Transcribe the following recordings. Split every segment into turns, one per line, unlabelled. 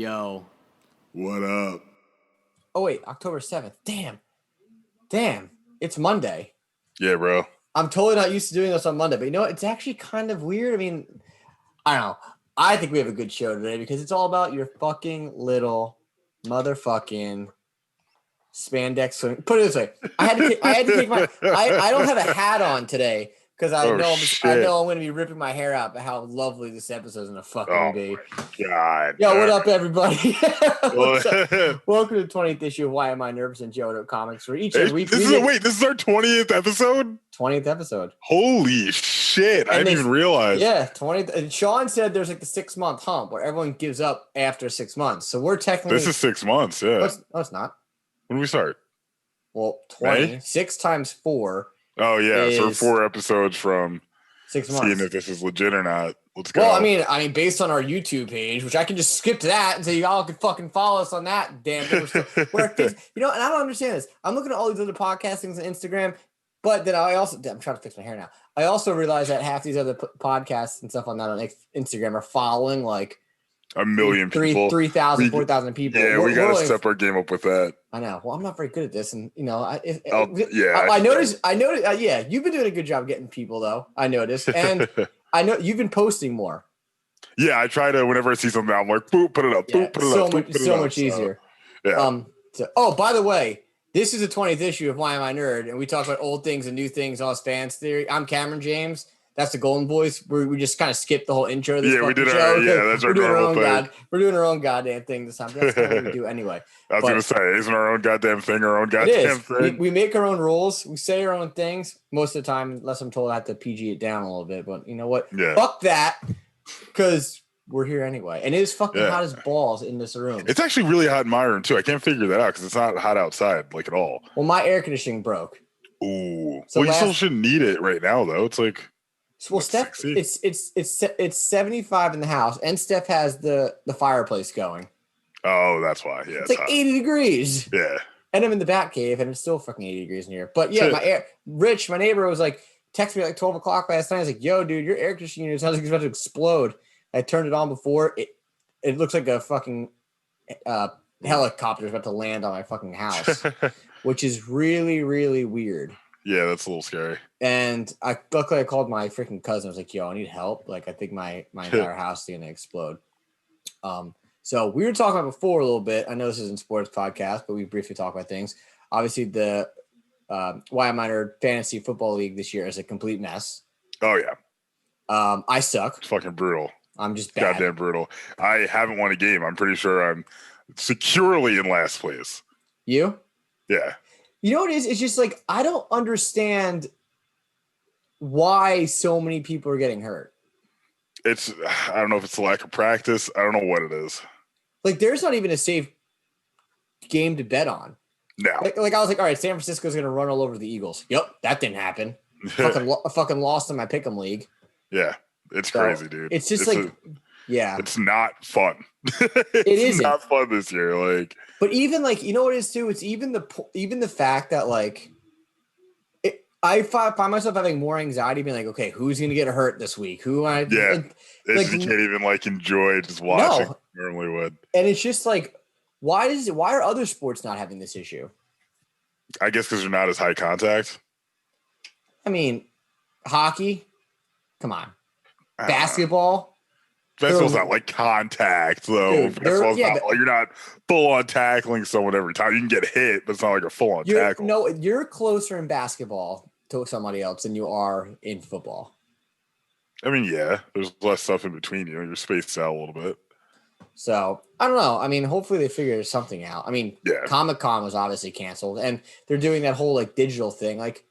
Yo.
What up?
Oh, wait, October 7th. Damn. It's Monday.
Yeah, bro.
I'm totally not used to doing this on Monday, but you know what? It's actually kind of weird. I mean, I don't know. I think we have a good show today because it's all about your fucking little motherfucking spandex swing. Put it this way. I had to take my I don't have a hat on today because I know I'm going to be ripping my hair out, but how lovely this episode is going to fucking be.
God.
Yo, what up, everybody? Welcome to the 20th issue of Why Am I Nervous and Wud Up Comics. For each week,
this is our 20th episode?
20th episode.
Holy shit. I didn't even realize.
Yeah, 20th. And Sean said there's like the 6-month hump where everyone gives up after 6 months. So we're technically.
This is 6 months, yeah.
No, it's not.
When do we start?
Well, 20.
May?
6 times 4.
Oh, yeah. So we're 4 episodes from
6 months.
Seeing if this is legit or not. Let's go.
Well, I mean, based on our YouTube page, which I can just skip to that and say y'all can fucking follow us on that. Damn, and I don't understand this. I'm looking at all these other podcastings on Instagram, but then I'm trying to fix my hair now. I also realize that half these other podcasts and stuff on that on Instagram are following like
a million people,
3,000, 4,000 people.
Yeah, we got to step our game up with that.
I know. Well, I'm not very good at this, and I noticed. Yeah, you've been doing a good job getting people, though. I noticed, and I know you've been posting more.
Yeah, I try to. Whenever I see something, I'm like, boop, put it up. Boop, put it up.
So much easier.
Yeah.
By the way, this is the 20th issue of Why Am I Nerd, and we talk about old things and new things, all fans theory. I'm Cameron James. That's the Golden Boys. We just kind of skipped the whole intro of this
we did
show.
That's our normal thing.
We're doing our own goddamn thing this time. That's what we do anyway.
I was going to say, isn't our own goddamn thing our own goddamn thing?
We make our own rules. We say our own things. Most of the time, unless I'm told I have to PG it down a little bit. But you know what?
Yeah.
Fuck that. Because we're here anyway. And it is fucking hot as balls in this room.
It's actually really hot in my room, too. I can't figure that out because it's not hot outside, like, at all.
Well, my air conditioning broke.
Ooh. So you still shouldn't need it right now, though. It's like...
Well, Steph, it's 75 in the house, and Steph has the fireplace going.
Oh, that's why. Yeah,
it's like hot. 80 degrees.
Yeah,
and I'm in the back cave, and it's still fucking 80 degrees in here. But yeah, Rich, my neighbor, was like, texted me at like 12 o'clock last night. I was like, "Yo, dude, your air conditioning unit sounds like it's about to explode." I turned it on before it looks like a fucking helicopter is about to land on my fucking house, which is really, really weird.
Yeah, that's a little scary.
And luckily I called my freaking cousin. I was like, yo, I need help. Like, I think my entire house is going to explode. So we were talking about before a little bit. I know this isn't a sports podcast, but we briefly talk about things. Obviously, the Why Am I Nerd Fantasy Football League this year is a complete mess.
Oh, yeah.
I suck.
It's fucking brutal.
I'm just bad.
Goddamn brutal. I haven't won a game. I'm pretty sure I'm securely in last place.
You?
Yeah.
You know what it is? It's just like, I don't understand why so many people are getting hurt.
I don't know if it's a lack of practice. I don't know what it is. Like,
there's not even a safe game to bet on.
No.
Like I was like, all right, San Francisco's going to run all over the Eagles. Yep, that didn't happen. fucking lost in my pick'em league.
Yeah, it's crazy, dude.
It's just it's not fun.
It's not fun this year. Like,
but even like, you know what it is too? It's even the fact that like, I find myself having more anxiety being like, okay, who's going to get hurt this week?
You can't even like enjoy just watching. No. Normally would.
And it's just like, why are other sports not having this issue?
I guess because they're not as high contact.
I mean, hockey, come on, basketball.
Basketball's not like contact, though.
Dude,
you're not full on tackling someone every time. You can get hit, but it's not like a full on tackle.
No, you're closer in basketball to somebody else than you are in football.
I mean, yeah, there's less stuff in between you. You're spaced out a little bit.
So I don't know. I mean, hopefully they figure something out. I mean, Comic-Con was obviously canceled, and they're doing that whole like digital thing. Like,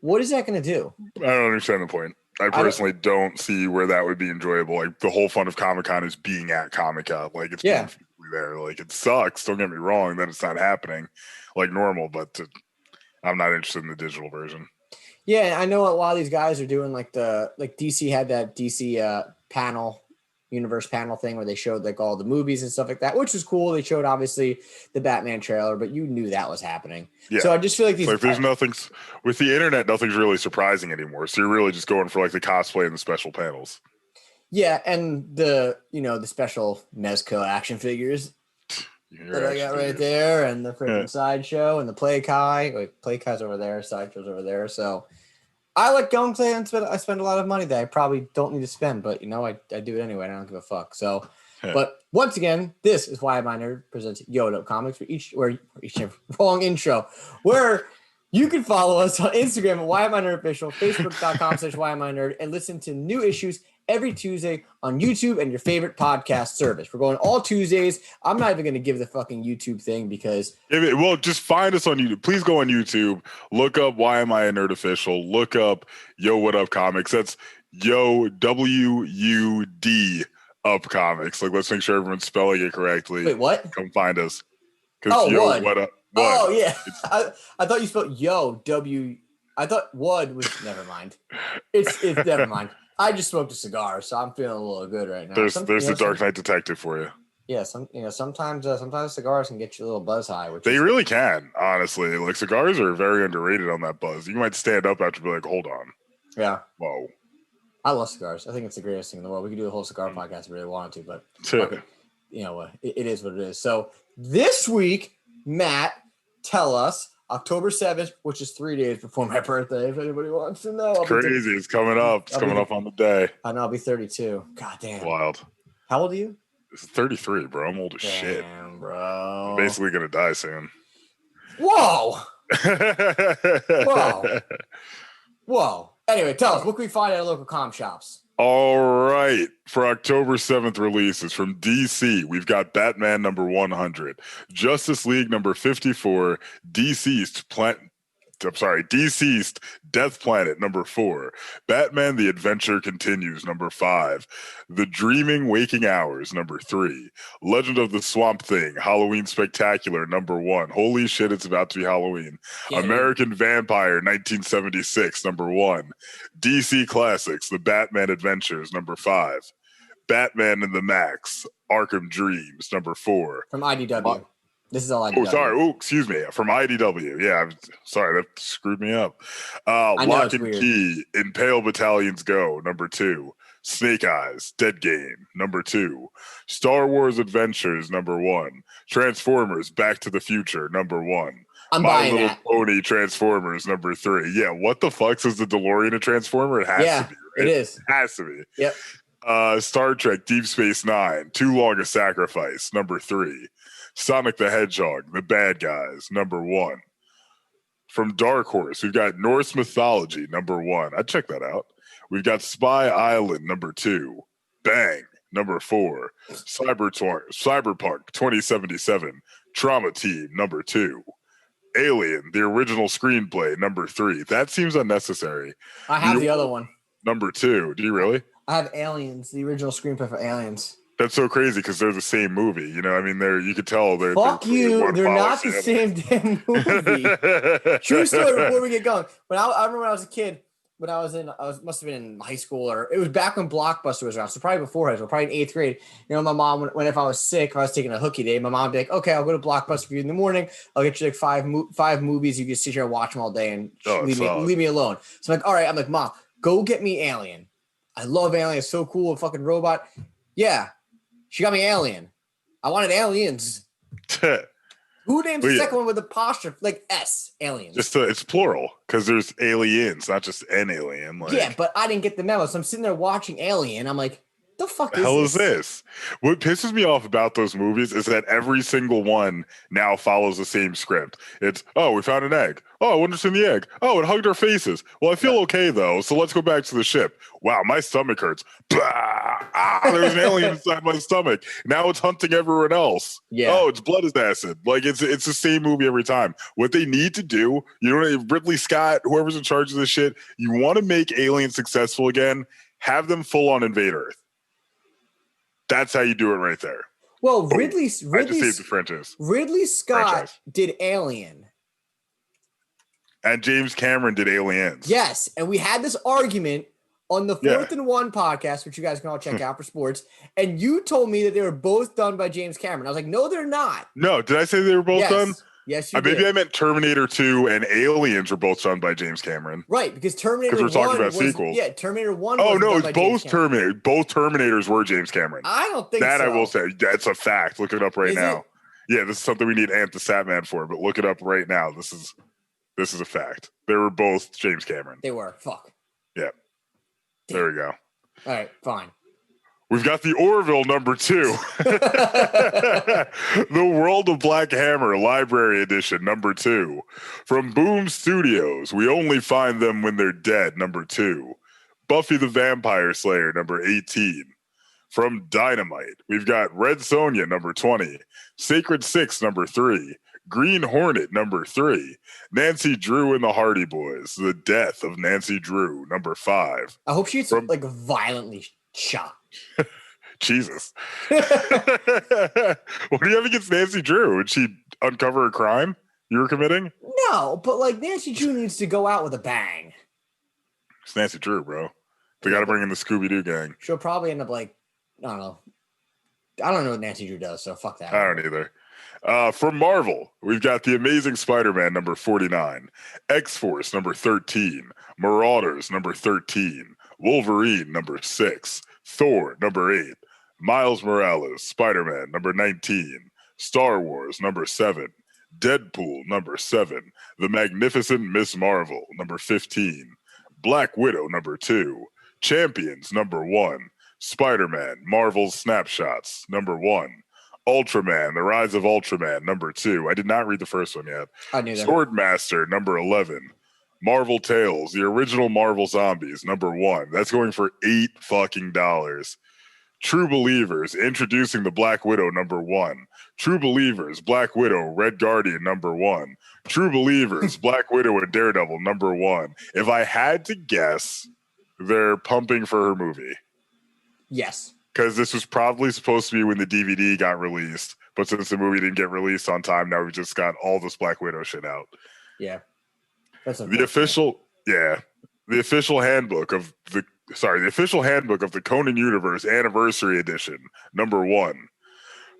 what is that going to do?
I don't understand the point. I personally don't see where that would be enjoyable. Like, the whole fun of Comic-Con is being at Comic-Con. Like, it's being physically there. Like, it sucks. Don't get me wrong that it's not happening like normal, but I'm not interested in the digital version.
Yeah, I know a lot of these guys are doing like DC had that DC universe panel thing where they showed like all the movies and stuff like that, which was cool. They showed obviously the Batman trailer, but you knew that was happening. Yeah. So I just feel like
there's nothing with the internet, nothing's really surprising anymore. So you're really just going for like the cosplay and the special panels.
Yeah, and the special Mezco action figures that I got right there, and the freaking sideshow and the play kai. Like play kai's over there, sideshow's over there. So I like going play and I spend a lot of money that I probably don't need to spend, but I do it anyway. And I don't give a fuck. So, but once again, this is Why Am I Nerd presents Wud Up Comics for each wrong intro, where you can follow us on Instagram at Why Am I Nerd Official, Facebook.com/Why Am I Nerd, and listen to new issues every Tuesday on YouTube and your favorite podcast service. We're going all Tuesdays. I'm not even going to give the fucking YouTube thing because...
Well, just find us on YouTube. Please go on YouTube. Look up Why Am I a Nerd Official. Look up Wud Up Comics. That's WUD Up Comics. Like, let's make sure everyone's spelling it correctly.
Wait, what?
Come find us.
Wud.
What up?
Oh, yeah. I thought you spelled W. I thought Wud was... Never mind. It's never mind. I just smoked a cigar, so I'm feeling a little good right now.
There's the Dark Knight Detective for you.
Yeah, sometimes cigars can get you a little buzz high.
They really can, honestly. Like cigars are very underrated on that buzz. You might stand up after be like, hold on.
Yeah.
Whoa.
I love cigars. I think it's the greatest thing in the world. We could do a whole cigar podcast if we really wanted to, but it is what it is. So this week, Matt, tell us. October 7th, which is 3 days before my birthday, if anybody wants to know.
Crazy. It's coming up. It's coming up on the day.
I know. I'll be 32. God damn.
Wild.
How old are you?
33, bro. I'm old as shit.
Bro.
I'm basically going to die soon.
Whoa. Whoa. Anyway, tell us, what can we find at local comm shops?
All right. For October 7th releases from DC, we've got Batman number 100, Justice League number 54, Deceased Death Planet number 4, Batman the Adventure Continues number 5, The Dreaming Waking Hours number 3, Legend of the Swamp Thing Halloween Spectacular number 1. Holy shit, it's about to be Halloween. Yeah, American Vampire 1976 number 1, DC Classics The Batman Adventures number 5, Batman and the Max Arkham Dreams number 4.
From IDW. This is all IDW.
Oh, sorry. Oh, excuse me. From IDW. Yeah, sorry. That screwed me up. Lock and Key, Impale Battalions Go, number 2. Snake Eyes, Dead Game, number 2. Star Wars Adventures, number 1. Transformers, Back to the Future, number 1.
I'm buying that.
My Little Pony Transformers, number 3. Yeah, what the fuck is the DeLorean a Transformer? It has to be, right?
It is.
It has to be.
Yep.
Star Trek Deep Space Nine, Too Long a Sacrifice, number 3. Sonic the Hedgehog, The Bad Guys, number 1. From Dark Horse, we've got Norse Mythology, number 1. I'd check that out. We've got Spy Island, number 2. Bang, number 4. Cyberpunk 2077, Trauma Team, number 2. Alien, the original screenplay, number 3. That seems unnecessary.
I have the other one.
Number 2. Do you really?
I have Aliens, the original screenplay for Aliens.
That's so crazy because they're the same movie. You know, I mean, you could tell they're.
Fuck you! They're not the same damn movie. True story. Before we get going, I remember when I was a kid, must have been in high school, or it was back when Blockbuster was around. So probably before high school, probably in 8th grade. You know, my mom, when if I was sick, if I was taking a hooky day, my mom would be like, "Okay, I'll go to Blockbuster for you in the morning. I'll get you like five movies. You can sit here and watch them all day and leave me alone." So I'm like, "All right." I'm like, "Mom, go get me Alien. I love Alien. It's so cool. A fucking robot." Yeah. She got me Alien. I wanted Aliens. Who names the second one with apostrophe like S? Aliens.
It's plural because there's aliens, not just an alien. Like,
yeah, but I didn't get the memo, so I'm sitting there watching Alien. I'm like, the fuck
is this? What pisses me off about those movies is that every single one now follows the same script. It's, oh, we found an egg. Oh, I wonder what's in the egg. Oh, it hugged our faces. Well, I feel okay, though, so let's go back to the ship. Wow, my stomach hurts. There's an alien inside my stomach. Now it's hunting everyone else.
Yeah.
Oh, its blood is acid. Like, it's the same movie every time. What they need to do, Ridley Scott, whoever's in charge of this shit, you want to make Alien successful again, have them full on invade Earth. That's how you do it right there.
Well, Ridley Scott did Alien.
And James Cameron did Aliens.
Yes, and we had this argument on the 4th and 1 podcast, which you guys can all check out for sports, and you told me that they were both done by James Cameron. I was like, no, they're not.
No, did I say they were both done?
Yes, you
maybe
did.
I meant Terminator 2 and Aliens were both done by James Cameron.
Right, because Terminator 1
we're talking about sequels.
Yeah, Terminator 1
Oh,
was
no,
done
it's
by
both
James Cameron.
Terminator. Both Terminators were James Cameron.
I don't think
that
so.
I will say. That's a fact. Look it up right
Is
now.
it?
Yeah, this is something we need Ant the Satman for, but look it up right now. This is a fact. They were both James Cameron.
They were. Fuck.
Yeah.
Damn.
There we go.
All right, fine.
We've got the Orville number 2. The World of Black Hammer Library Edition number 2. From Boom Studios, We Only Find Them When They're Dead number 2. Buffy the Vampire Slayer number 18. From Dynamite, we've got Red Sonja number 20. Sacred Six number 3. Green Hornet number 3. Nancy Drew and the Hardy Boys, The Death of Nancy Drew number 5.
I hope she's like violently shot.
Jesus. What do you have against Nancy Drew? Would she uncover a crime you were committing?
No, but like Nancy Drew needs to go out with a bang.
It's Nancy Drew, bro. They got to bring in the Scooby-Doo gang.
She'll probably end up like, I don't know. I don't know what Nancy Drew does, so fuck that.
I don't either. From Marvel, we've got The Amazing Spider-Man number 49, X-Force number 13, Marauders number 13, Wolverine number 6, Thor number 8, Miles Morales, Spider-Man number 19, Star Wars number 7, Deadpool number 7, The Magnificent Miss Marvel number 15, Black Widow number 2, Champions number 1, Spider-Man Marvel's Snapshots number 1, Ultraman, The Rise of Ultraman, number 2. I did not read the first one yet.
I knew that.
Swordmaster, number 11. Marvel Tales, the original Marvel Zombies, number 1. That's going for $8. True Believers, introducing the Black Widow, number 1. True Believers, Black Widow, Red Guardian, number 1. True Believers, Black Widow and Daredevil, number 1. If I had to guess, they're pumping for her movie.
Yes.
Because this was probably supposed to be when the DVD got released, but since the movie didn't get released on time, now we just got all this Black Widow shit out.
Yeah, that's
the official handbook of the Conan Universe Anniversary Edition, number 1.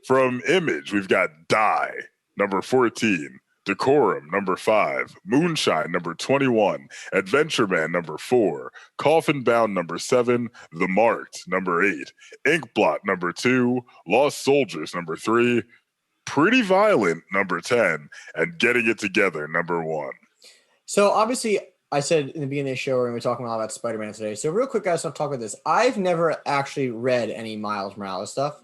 From Image, we've got Die, number 14. Decorum, number 5. Moonshine, number 21. Adventure Man, number 4. Coffin Bound, number 7. The Marked, number 8. Inkblot, number 2. Lost Soldiers, number 3. Pretty Violent, number 10. And Getting It Together, number 1.
So obviously, I said in the beginning of the show, we're going to be talking a lot about Spider-Man today. So real quick, guys, I'll talk about this. I've never actually read any Miles Morales stuff.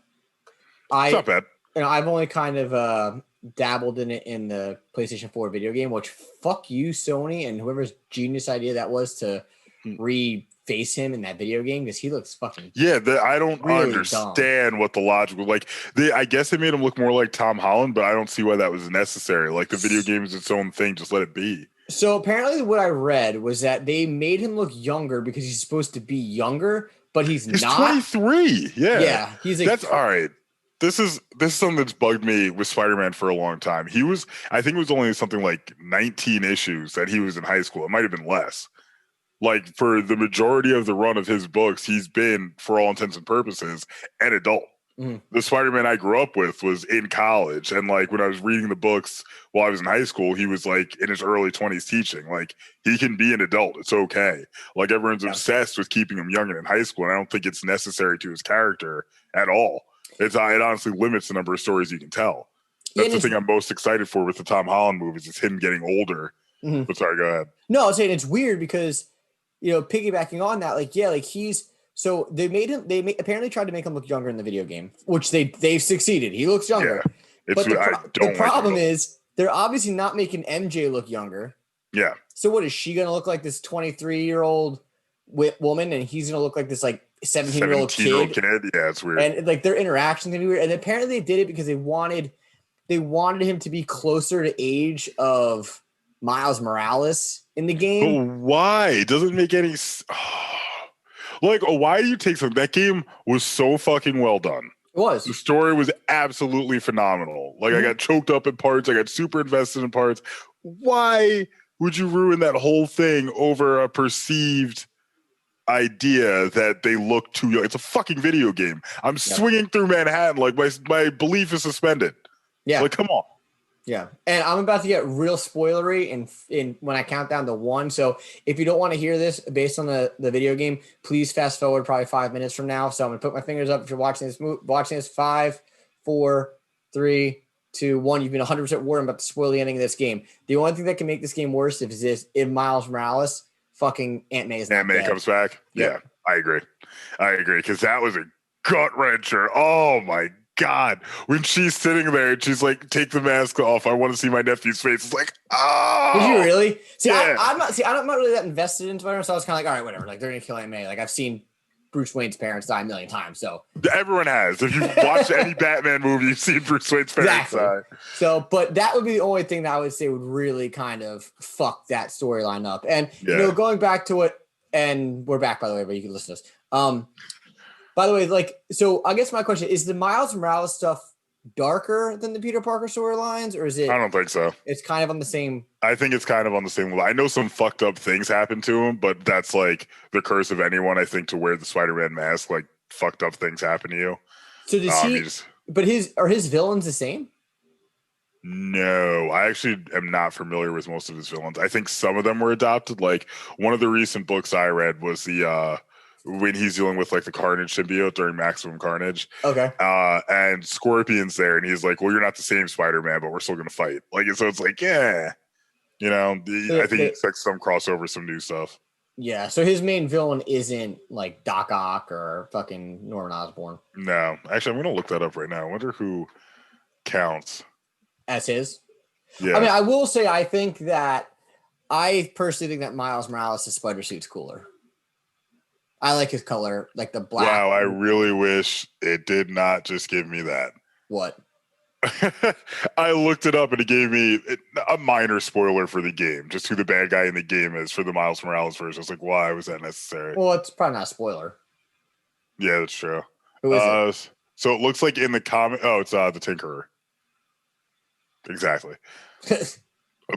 It's not bad.
I've only kind of dabbled in it in the PlayStation 4 video game, which fuck you, Sony, and whoever's genius idea that was to reface him in that video game, because he looks fucking
I don't really understand dumb. What the logic was. Like, I guess they made him look more like Tom Holland, but I don't see why that was necessary. Like, the video game is its own thing. Just let it be.
So apparently what I read was that they made him look younger because he's supposed to be younger, but he's not.
23. Yeah.
Yeah. He's like,
that's all right. This is something that's bugged me with Spider-Man for a long time. I think it was only something like 19 issues that he was in high school. It might have been less. Like, for the majority of the run of his books, he's been, for all intents and purposes, an adult. Mm. The Spider-Man I grew up with was in college. And like, when I was reading the books while I was in high school, he was like in his early 20s teaching. Like, he can be an adult. It's okay. Like, everyone's obsessed with keeping him young and in high school. And I don't think it's necessary to his character at all. It honestly limits the number of stories you can tell. That's the thing I'm most excited for with the Tom Holland movies. It's him getting older. Mm-hmm. But sorry, go ahead.
No, I was saying it's weird because, piggybacking on that, so they apparently tried to make him look younger in the video game, which they've succeeded. He looks younger. Yeah, but the problem is they're obviously not making MJ look younger.
Yeah.
So what is she going to look like, this 23-year-old woman, and he's going to look like this 17-year-old kid?
Yeah, it's weird.
And like their interactions gonna be weird. And apparently they did it because they wanted him to be closer to age of Miles Morales in the game.
But why? It doesn't make any why do you take something? That game was so fucking well done.
It was.
The story was absolutely phenomenal. Like, I got choked up in parts. I got super invested in parts. Why would you ruin that whole thing over a perceived idea that they look too young? It's a fucking video game. I'm swinging through Manhattan. Like, my belief is suspended.
Yeah.
Like, come on.
Yeah, and I'm about to get real spoilery in when I count down to 1. So if you don't want to hear this based on the video game, please fast forward probably 5 minutes from now. So I'm gonna put my fingers up if you're watching this. 5, 4, 3, 2, 1. You've been 100% warned about to spoil the ending of this game. The only thing that can make this game worse is if Miles Morales fucking Aunt May is not
Aunt May
dead.
comes back.
Yep.
Yeah, I agree because that was a gut wrencher. Oh my God, when she's sitting there and she's like, take the mask off. I want to see my nephew's face. It's like, oh.
Did you really? See,
yeah.
I'm not really that invested into it. So I was kind of like, all right, whatever. Like, they're going to kill Aunt May. Like, I've seen Bruce Wayne's parents die a million times. So
everyone has. If you've watched any Batman movie, you've seen Bruce Wayne's parents die.
So, but that would be the only thing that I would say would really kind of fuck that storyline up. And, going back to it, and we're back, by the way, but you can listen to us. By the way, like, so I guess my question is the Miles Morales stuff darker than the Peter Parker storylines, or is it?
I don't think so.
It's kind of on the same.
I think it's kind of on the same level. I know some fucked up things happen to him, but that's like the curse of anyone, I think, to wear the Spider-Man mask. Like, fucked up things happen to you.
So does but are his villains the same?
No, I actually am not familiar with most of his villains. I think some of them were adopted. Like, one of the recent books I read was the when he's dealing with like the Carnage symbiote during Maximum Carnage.
Okay.
And Scorpion's there, and he's like, well, you're not the same Spider-Man, but we're still going to fight. Like, so it's like, yeah, I think he expects some crossover, some new stuff.
Yeah. So his main villain isn't like Doc Ock or fucking Norman Osborn.
No, actually, I'm going to look that up right now. I wonder who counts
as his.
Yeah.
I mean, I will say, I personally think that Miles Morales' spider suit's cooler. I like his color, like the black.
Wow, I really wish it did not just give me that.
What?
I looked it up and it gave me a minor spoiler for the game, just who the bad guy in the game is for the Miles Morales version. I was like, why was that necessary?
Well, it's probably not a spoiler.
Yeah, that's true.
Who is it?
So it looks like in the comic, it's the Tinkerer. Exactly.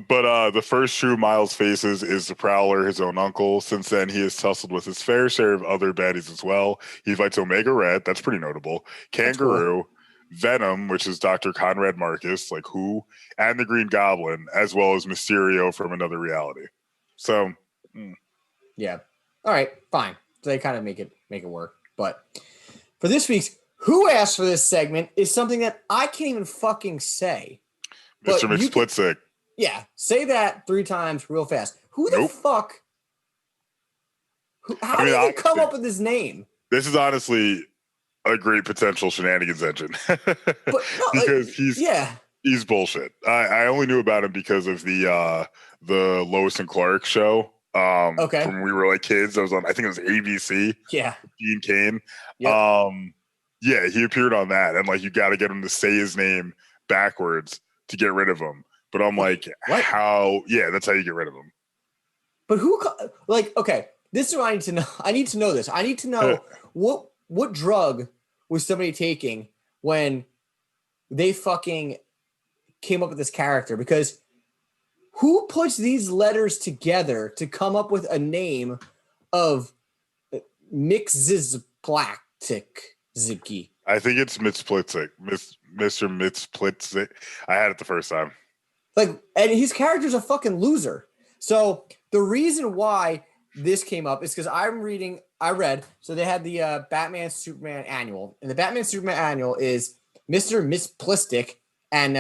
But the first true Miles faces is the Prowler, his own uncle. Since then, he has tussled with his fair share of other baddies as well. He fights Omega Red, that's pretty notable. Kangaroo, cool. Venom, which is Dr. Conrad Marcus, like who, and the Green Goblin, as well as Mysterio from another reality. So,
yeah. All right, fine. So they kind of make it work. But for this week's Who Asked for This segment is something that I can't even fucking say.
Mr. McSplitstick.
Yeah, say that 3 times real fast. Who the fuck? How did you come up with this name?
This is honestly a great potential shenanigans engine. Because he's bullshit. I only knew about him because of the Lois and Clark show. From when we were like kids. I think it was ABC.
Yeah.
Dean Cain.
Yep.
Yeah, he appeared on that, and like you got to get him to say his name backwards to get rid of him. But I'm like, what? How? Yeah, that's how you get rid of him.
But who? Like, okay, this is what I need to know. I need to know this. I need to know what drug was somebody taking when they fucking came up with this character? Because who puts these letters together to come up with a name of Mixziplastic Ziggy?
I think it's Mr. Mitsplitzik. I had it the first time.
Like, and his character's a fucking loser. So the reason why this came up is because I read, so they had the Batman Superman annual, and the Batman Superman annual is Mr. Mitsplitzik and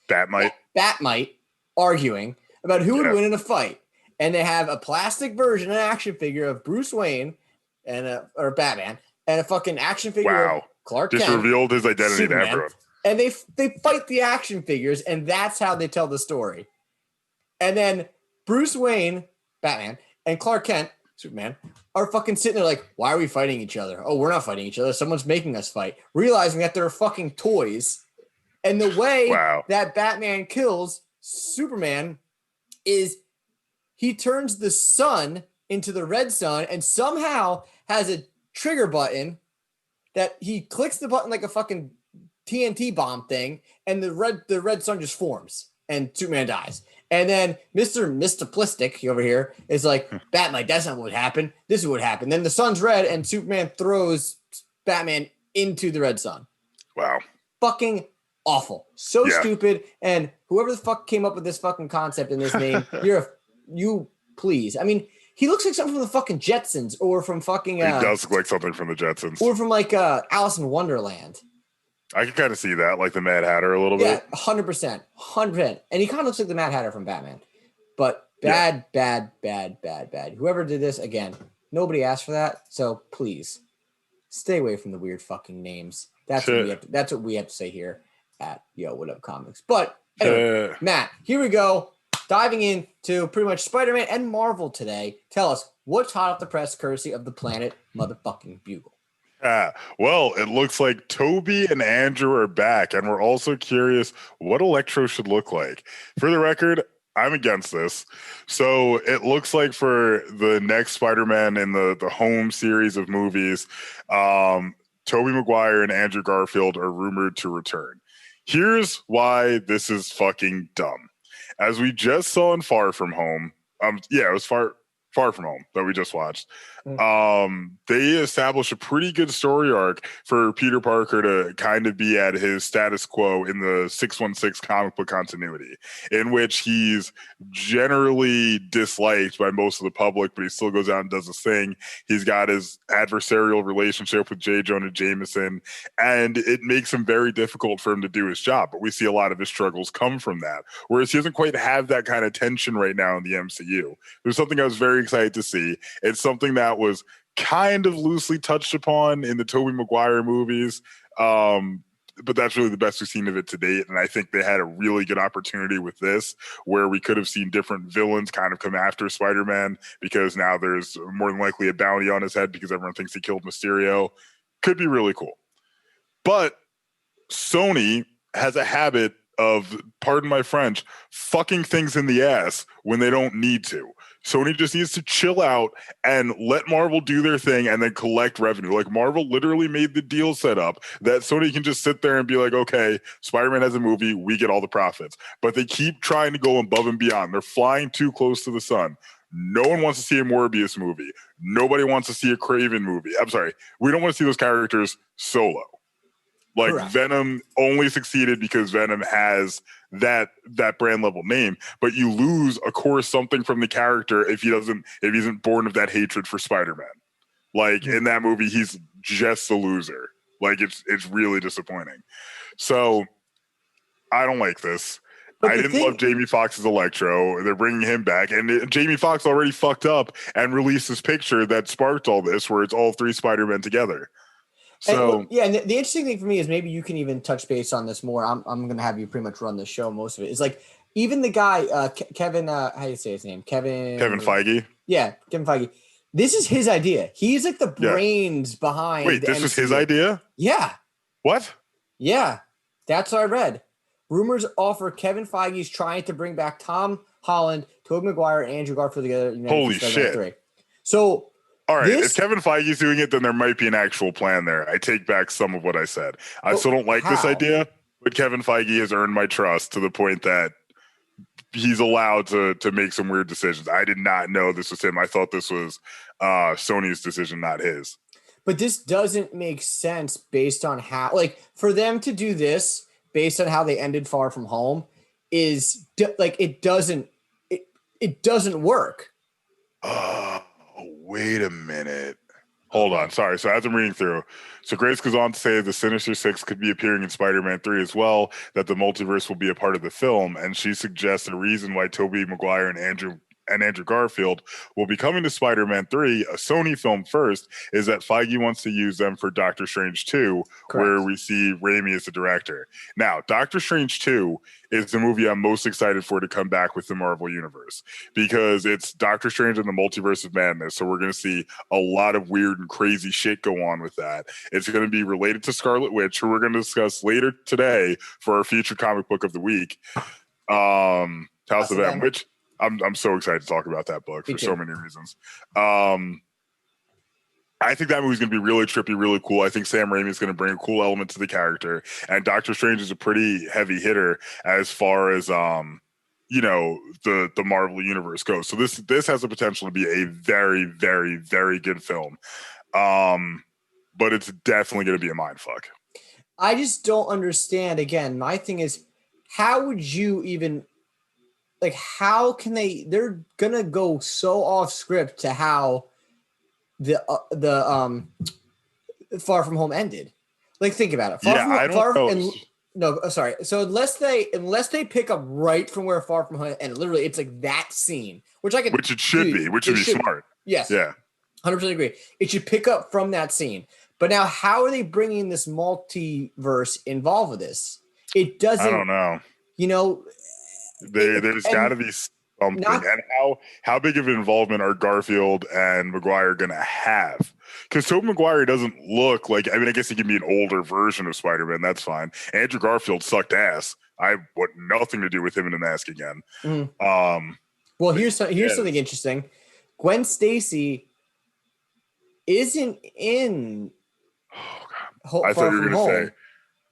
Batmite arguing about who would win in a fight. And they have a plastic version, an action figure of Bruce Wayne or Batman, and a fucking action figure of Clark Kent.
Just revealed his identity
Superman,
to everyone.
And they fight the action figures, and that's how they tell the story. And then Bruce Wayne, Batman, and Clark Kent, Superman, are fucking sitting there like, why are we fighting each other? Oh, we're not fighting each other. Someone's making us fight. Realizing that they're fucking toys. And the way that Batman kills Superman is he turns the sun into the red sun and somehow has a trigger button that he clicks the button like a fucking TNT bomb thing, and the red sun just forms, and Superman dies. And then Mr. Plistic over here is like, Batman, that's not what happened. This is what happened. Then the sun's red, and Superman throws Batman into the red sun.
Wow.
Fucking awful, so stupid. And whoever the fuck came up with this fucking concept in this name, please. I mean, he looks like something from the fucking Jetsons or from fucking.
He does look like something from the Jetsons,
or from like Alice in Wonderland.
I can kind of see that, like the Mad Hatter a little bit.
Yeah, 100%, 100%. And he kind of looks like the Mad Hatter from Batman. But bad. Whoever did this, again, nobody asked for that. So please stay away from the weird fucking names. That's what we have to say here at Wud Up Comics. But anyway, Matt, here we go. Diving into pretty much Spider-Man and Marvel today. Tell us what's hot off the press courtesy of the Planet motherfucking Bugle.
Well, it looks like Toby and Andrew are back, and we're also curious what Electro should look like. For the record, I'm against this. So it looks like for the next Spider-Man in the home series of movies, Tobey Maguire and Andrew Garfield are rumored to return. Here's why this is fucking dumb. As we just saw in Far From Home, it was Far From Home that we just watched. They established a pretty good story arc for Peter Parker to kind of be at his status quo in the 616 comic book continuity, in which he's generally disliked by most of the public, but he still goes out and does his thing. He's got his adversarial relationship with J. Jonah Jameson, and it makes him very difficult for him to do his job. But we see a lot of his struggles come from that, whereas he doesn't quite have that kind of tension right now in the MCU. There's something I was very excited to see. It's something that was kind of loosely touched upon in the Tobey Maguire movies, but that's really the best we've seen of it to date. And I think they had a really good opportunity with this, where we could have seen different villains kind of come after Spider-Man, because now there's more than likely a bounty on his head because everyone thinks he killed Mysterio. Could be really cool. But Sony has a habit of, pardon my French, fucking things in the ass when they don't need to. Sony just needs to chill out and let Marvel do their thing and then collect revenue. Like, Marvel literally made the deal set up that Sony can just sit there and be like, okay, Spider-Man has a movie, we get all the profits. But they keep trying to go above and beyond. They're flying too close to the sun. No one wants to see a Morbius movie. Nobody wants to see a Kraven movie. I'm sorry. We don't want to see those characters solo. Like, correct. Venom only succeeded because Venom has that brand level name, but you lose a core something from the character if he isn't born of that hatred for Spider-Man. Like, in that movie, he's just a loser. Like, it's really disappointing. So I don't like this. I didn't love Jamie Foxx's Electro. They're bringing him back, and Jamie Foxx already fucked up and released this picture that sparked all this, where it's all three Spider-Men together. So
and the interesting thing for me is, maybe you can even touch base on this more. I'm going to have you pretty much run the show. Most of it is like, even the guy Kevin, how do you say his name? Kevin Feige. Yeah, Kevin Feige. This is his idea. He's like the brains behind.
Wait, this was his idea?
Yeah.
What?
Yeah, that's what I read. Rumors offer Kevin Feige's trying to bring back Tom Holland, Tobey Maguire, and Andrew Garfield together.
Holy shit!
So.
All right, if Kevin Feige's doing it, then there might be an actual plan there. I take back some of what I said. I still don't like this idea, but Kevin Feige has earned my trust to the point that he's allowed to make some weird decisions. I did not know this was him. I thought this was Sony's decision, not his.
But this doesn't make sense based on how, like, for them to do this based on how they ended Far From Home is like, it doesn't work.
Wait a minute. Hold on. Sorry. So as I'm reading through, so Grace goes on to say the Sinister Six could be appearing in Spider-Man 3 as well, that the multiverse will be a part of the film, and she suggests a reason why Tobey Maguire and Andrew Garfield will be coming to Spider-Man 3, a Sony film first, is that Feige wants to use them for Doctor Strange 2, where we see Raimi as the director. Now, Doctor Strange 2 is the movie I'm most excited for to come back with the Marvel Universe, because it's Doctor Strange and the Multiverse of Madness, so we're going to see a lot of weird and crazy shit go on with that. It's going to be related to Scarlet Witch, who we're going to discuss later today for our future comic book of the week, House of M, which I'm so excited to talk about that book for so many reasons. I think that movie's going to be really trippy, really cool. I think Sam Raimi is going to bring a cool element to the character, and Doctor Strange is a pretty heavy hitter as far as the Marvel universe goes. So this has the potential to be a very, very, very good film, but it's definitely going to be a mindfuck.
I just don't understand. Again, my thing is, how would you even like? How can they? They're gonna go so off script to how the Far From Home ended. Like, think about it.
I don't know.
No, sorry. So unless they pick up right from where Far From Home ended, literally, it's like that scene, which
it should be, which would be smart.
Yes.
Yeah.
100% agree. It should pick up from that scene. But now, how are they bringing this multiverse involved with this? It doesn't.
I don't know.
You know,
There's got to be something. And how big of an involvement are Garfield and Maguire going to have? Because Tobey Maguire doesn't look like, I mean, I guess he can be an older version of Spider-Man. That's fine. Andrew Garfield sucked ass. I want nothing to do with him in a mask again.
Mm-hmm. Well, here's something interesting. Gwen Stacy isn't in.
Oh God! I thought you were going to say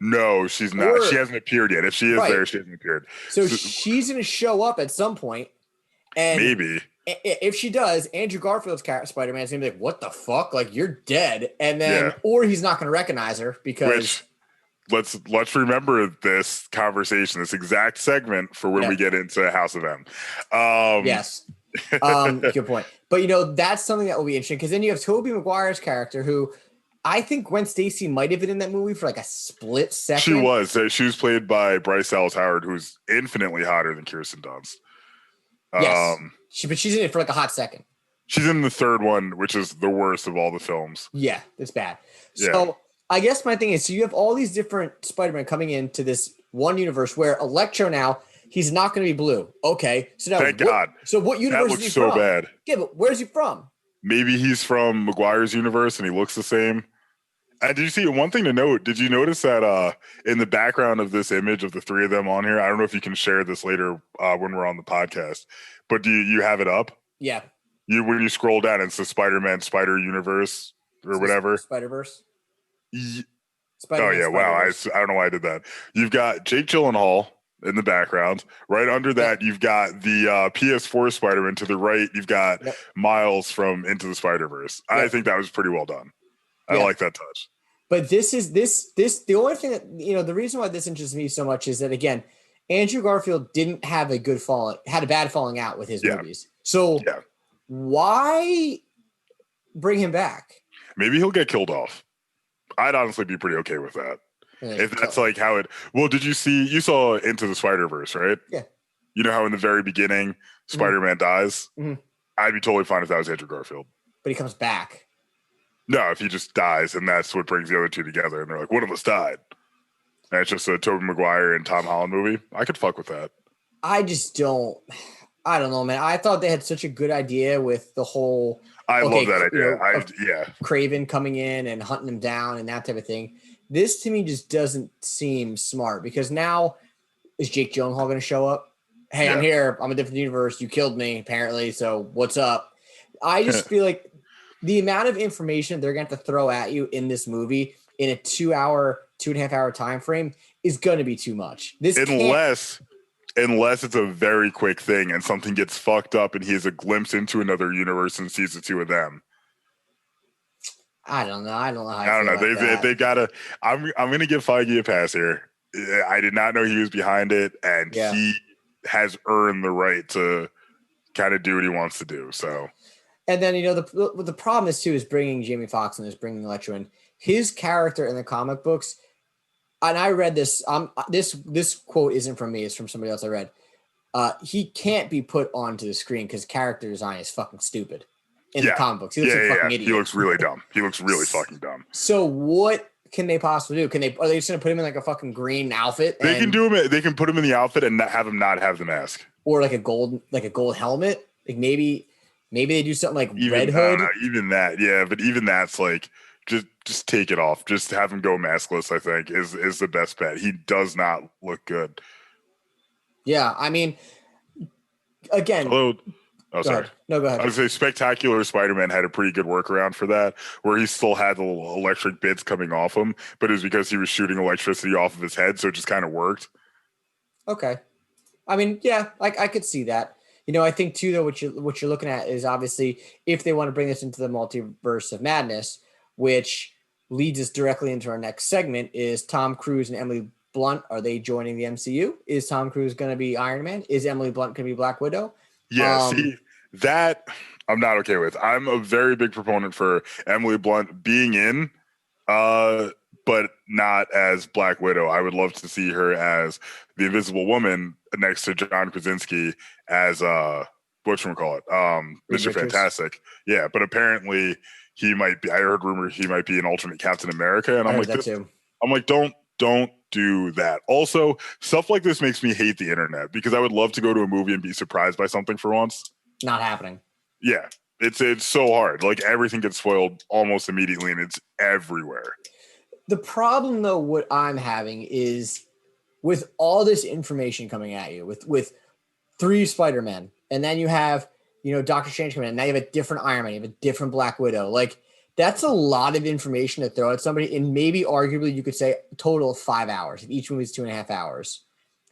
no. She's not. She hasn't appeared yet. If she is there, she hasn't appeared.
So she's going to show up at some point, and
maybe
if she does, Andrew Garfield's Spider-Man is going to be like, "What the fuck? Like, you're dead," and then or he's not going to recognize her because.
Let's remember this conversation, this exact segment for when we get into House of M.
Yes. Good point. But that's something that will be interesting because then you have Tobey Maguire's character who I think Gwen Stacy might have been in that movie for like a split second.
She was. She was played by Bryce Dallas Howard, who's infinitely hotter than Kirsten Dunst.
Yes. But she's in it for like a hot second.
She's in the third one, which is the worst of all the films.
Yeah, it's bad. So I guess my thing is, so you have all these different Spider-Man coming into this one universe where Electro now, he's not going to be blue. Okay. So now,
thank God.
So what universe
that looks
is he
so
from?
bad.
Yeah, but where's he from?
Maybe he's from Maguire's universe and he looks the same. And did you see one thing to note? Did you notice that in the background of this image of the three of them on here? I don't know if you can share this later when we're on the podcast, but do you have it up?
Yeah.
When you scroll down, it's the Spider-Man Spider Universe or whatever.
Spider-Verse.
Oh yeah! Wow, I don't know why I did that. You've got Jake Gyllenhaal in the background. Right under that, you've got the PS4 Spider-Man. To the right, you've got Miles from Into the Spider-Verse. I think that was pretty well done. I like that touch.
But this is the only thing that the reason why this interests me so much is that again, Andrew Garfield didn't have a bad falling out with his movies. So why bring him back?
Maybe he'll get killed off. I'd honestly be pretty okay with that. If that's like how it. Well, you saw Into the Spider-Verse, right?
Yeah.
You know how in the very beginning Spider-Man dies?
Mm-hmm.
I'd be totally fine if that was Andrew Garfield.
But he comes back.
No, if he just dies, and that's what brings the other two together, and they're like, one of us died. And it's just a Tobey Maguire and Tom Holland movie. I could fuck with that.
I don't know, man. I thought they had such a good idea with the whole.
I love that idea.
Craven coming in and hunting him down and that type of thing. This to me just doesn't seem smart because now is Jake Gyllenhaal going to show up? Hey, I'm here. I'm a different universe. You killed me apparently. So what's up? I just feel like the amount of information they're going to have to throw at you in this movie in a 2.5 hour time frame is going to be too much.
Unless it's a very quick thing and something gets fucked up and he has a glimpse into another universe and sees the two of them.
I don't know. I don't know.
They've got to. I'm going to give Feige a pass here. I did not know he was behind it, and he has earned the right to kind of do what he wants to do. So,
and then the problem is too is bringing Jamie Foxx and bringing Electro in. His character in the comic books. And I read this. This quote isn't from me; it's from somebody else I read. He can't be put onto the screen because character design is fucking stupid in the comic books. He looks like a fucking idiot.
He looks really dumb. He looks really fucking dumb.
So what can they possibly do? Are they just gonna put him in like a fucking green outfit?
They can do him. They can put him in the outfit and not have the mask,
or like a gold helmet. Like maybe they do something like Red Hood.
Even that, but even that's like. Just take it off. Just have him go maskless, I think, is the best bet. He does not look good.
Yeah, I mean, again.
Sorry.
No, go ahead.
I would say Spectacular Spider-Man had a pretty good workaround for that, where he still had the little electric bits coming off him, but it was because he was shooting electricity off of his head, so it just kind of worked.
Okay. I mean, yeah, I could see that. I think, too, though, what you're looking at is obviously if they want to bring this into the multiverse of madness, which leads us directly into our next segment is Tom Cruise and Emily Blunt. Are they joining the MCU? Is Tom Cruise going to be Iron Man? Is Emily Blunt going to be Black Widow?
Yeah, see, that I'm not okay with. I'm a very big proponent for Emily Blunt being in, but not as Black Widow. I would love to see her as the Invisible Woman next to John Krasinski as whatchamacallit, Mr. Fantastic. Yeah, but apparently he might be. I heard rumors he might be an alternate Captain America, and I'm like, don't do that. Also, stuff like this makes me hate the internet because I would love to go to a movie and be surprised by something for once.
Not happening.
Yeah, it's so hard. Like everything gets spoiled almost immediately, and it's everywhere. The
problem, though, what I'm having is with all this information coming at you, with 3 Spider-Men, and then you have, Doctor Strange coming in, and now you have a different Iron Man, you have a different Black Widow. Like, that's a lot of information to throw at somebody, and maybe arguably you could say a total of 5 hours. If each movie is 2.5 hours,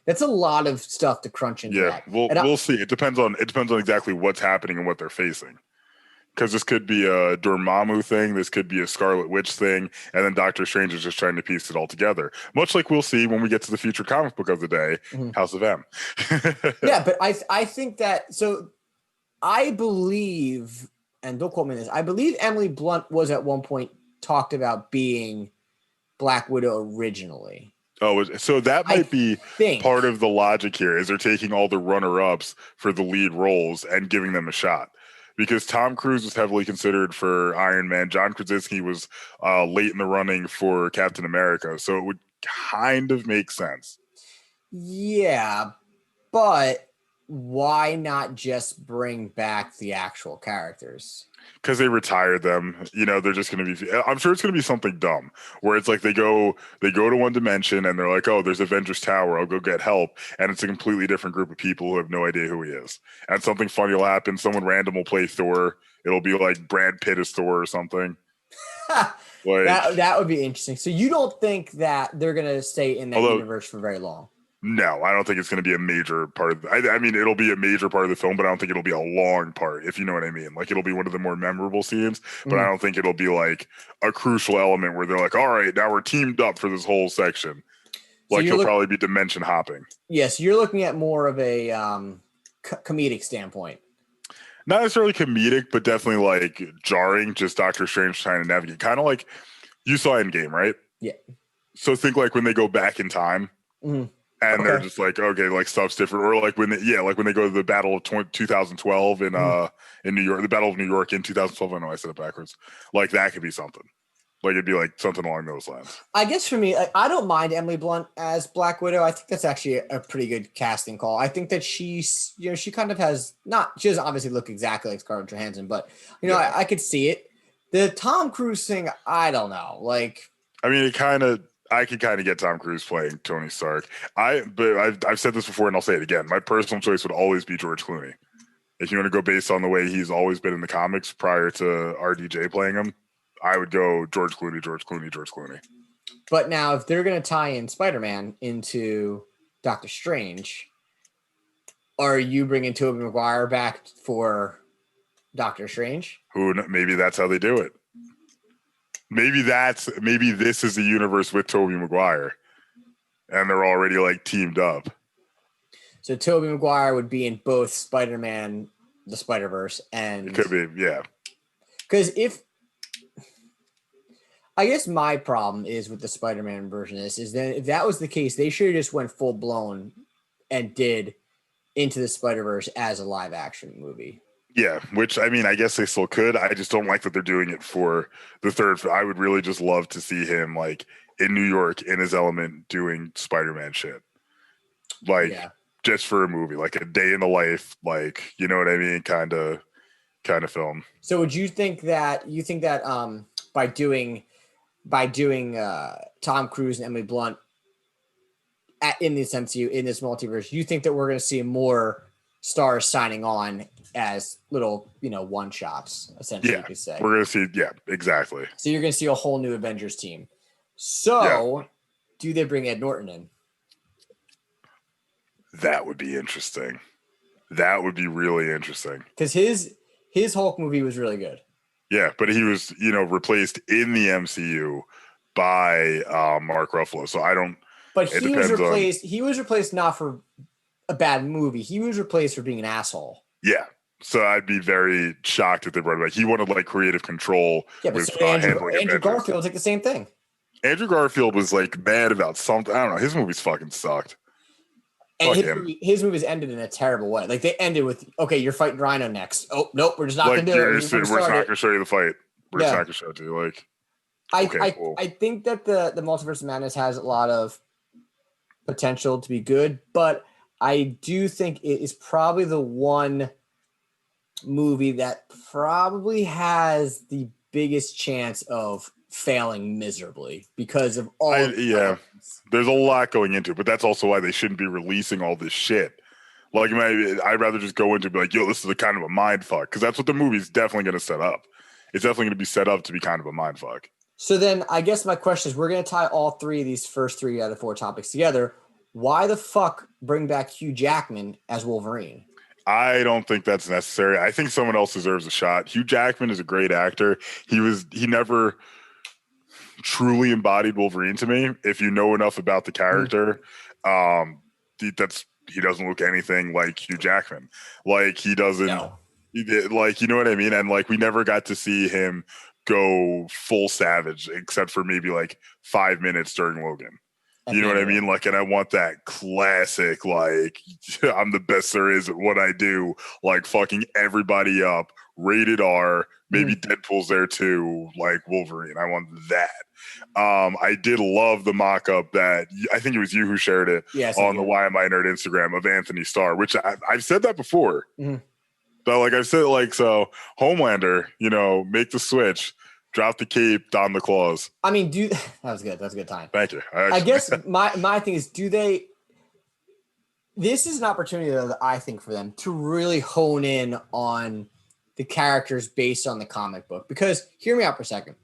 that's a lot of stuff to crunch into.
Yeah, we'll see. It depends on exactly what's happening and what they're facing. Because this could be a Dormammu thing, this could be a Scarlet Witch thing, and then Doctor Strange is just trying to piece it all together. Much like we'll see when we get to the future comic book of the day, House of M.
Yeah, but I think that, so I believe, and don't quote me on this, I believe Emily Blunt was at one point talked about being Black Widow originally.
Oh, so that might be part of the logic here, is they're taking all the runner-ups for the lead roles and giving them a shot. Because Tom Cruise was heavily considered for Iron Man. John Krasinski was late in the running for Captain America. So it would kind of make sense.
Yeah, but why not just bring back the actual characters?
Because they retired them. They're just going to be, I'm sure it's going to be something dumb where it's like they go to one dimension and they're like, oh, there's Avengers Tower, I'll go get help. And it's a completely different group of people who have no idea who he is. And something funny will happen. Someone random will play Thor. It'll be like Brad Pitt as Thor or something.
That would be interesting. So you don't think that they're going to stay in that universe for very long?
No, I don't think it's going to be a major part of I mean, it'll be a major part of the film, but I don't think it'll be a long part, if you know what I mean. Like, it'll be one of the more memorable scenes, but I don't think it'll be like a crucial element where they're like, all right, now we're teamed up for this whole section. Like, he'll probably be dimension hopping.
Yes, you're looking at more of a comedic standpoint.
Not necessarily comedic, but definitely like jarring, just Doctor Strange trying to navigate. Kind of like you saw Endgame, right?
Yeah.
So think like when they go back in time. And they're just like, okay, like stuff's different. Or like when they go to the Battle of 2012 in New York, the Battle of New York in 2012. I know I said it backwards. Like that could be something. Like it'd be like something along those lines.
I guess for me, I don't mind Emily Blunt as Black Widow. I think that's actually a pretty good casting call. I think that she's, she kind of has she doesn't obviously look exactly like Scarlett Johansson, but I could see it. The Tom Cruise thing, I don't know. Like,
I mean, I could kind of get Tom Cruise playing Tony Stark. But I've said this before and I'll say it again. My personal choice would always be George Clooney. If you want to go based on the way he's always been in the comics prior to RDJ playing him, I would go George Clooney.
But now if they're going to tie in Spider-Man into Doctor Strange, are you bringing Tobey Maguire back for Doctor Strange?
Maybe that's how they do it. Maybe this is the universe with Tobey Maguire and they're already like teamed up.
So Tobey Maguire would be in both Spider-Man, the Spider-Verse, and
it could be, yeah.
Because I guess my problem is with the Spider-Man version of this is that if that was the case, they should have just went full blown and did Into the Spider-Verse as a live action movie.
Yeah, which I mean, I guess they still could. I just don't like that they're doing it for the third. I would really just love to see him like in New York in his element doing Spider-Man shit. Like just for a movie, like a day in the life, like, you know what I mean? Kind of film.
So would you think that by doing Tom Cruise and Emily Blunt in this MCU, in this multiverse, you think that we're going to see more stars signing on as little, one shots, essentially, you could say?
We're going to see, exactly.
So you're going to see a whole new Avengers team. So do they bring Ed Norton in?
That would be interesting. That would be really interesting.
Because his Hulk movie was really good.
Yeah, but he was, replaced in the MCU by Mark Ruffalo. So I don't.
But he was replaced. He was replaced not for a bad movie. He was replaced for being an asshole.
Yeah. So I'd be very shocked if they brought it back. He wanted like creative control.
Yeah, but so Andrew Garfield was like the same thing.
Andrew Garfield was like mad about something. I don't know. His movies fucking sucked.
And his movies ended in a terrible way. Like they ended with, okay, you're fighting Rhino next. Oh nope, we're just not gonna do it. We're just not
gonna show you the fight. We're just not gonna show it to you. Like,
I think that the Multiverse of Madness has a lot of potential to be good, but I do think it is probably the one movie that probably has the biggest chance of failing miserably because of all.
There's a lot going into it, but that's also why they shouldn't be releasing all this shit. Like, I'd rather just go into it and be like, yo, this is a kind of a mind fuck, because that's what the movie's definitely going to set up. It's definitely going to be set up to be kind of a mind fuck.
So then I guess my question is, we're going to tie all three of these first 3 out of 4 topics together. Why the fuck bring back Hugh Jackman as Wolverine?
I don't think that's necessary. I think someone else deserves a shot. Hugh Jackman is a great actor. He never truly embodied Wolverine to me. If you know enough about the character, he doesn't look anything like Hugh Jackman. Like he doesn't, like, you know what I mean? And like, we never got to see him go full savage except for maybe like 5 minutes during Logan. You know what I mean? Like, and I want that classic, like, I'm the best there is at what I do, like fucking everybody up, rated R, maybe Deadpool's there too, like Wolverine. I want that. I did love the mock-up that I think it was you who shared it on the Why Am I Nerd Instagram of Anthony Starr, which I've said that before. So like I've said, like, so Homelander, make the switch. Drop the cape, don the claws.
I mean, that was good. That's a good time.
Thank you.
I guess my thing is, this is an opportunity, though, that I think for them to really hone in on the characters based on the comic book. Because hear me out for a second.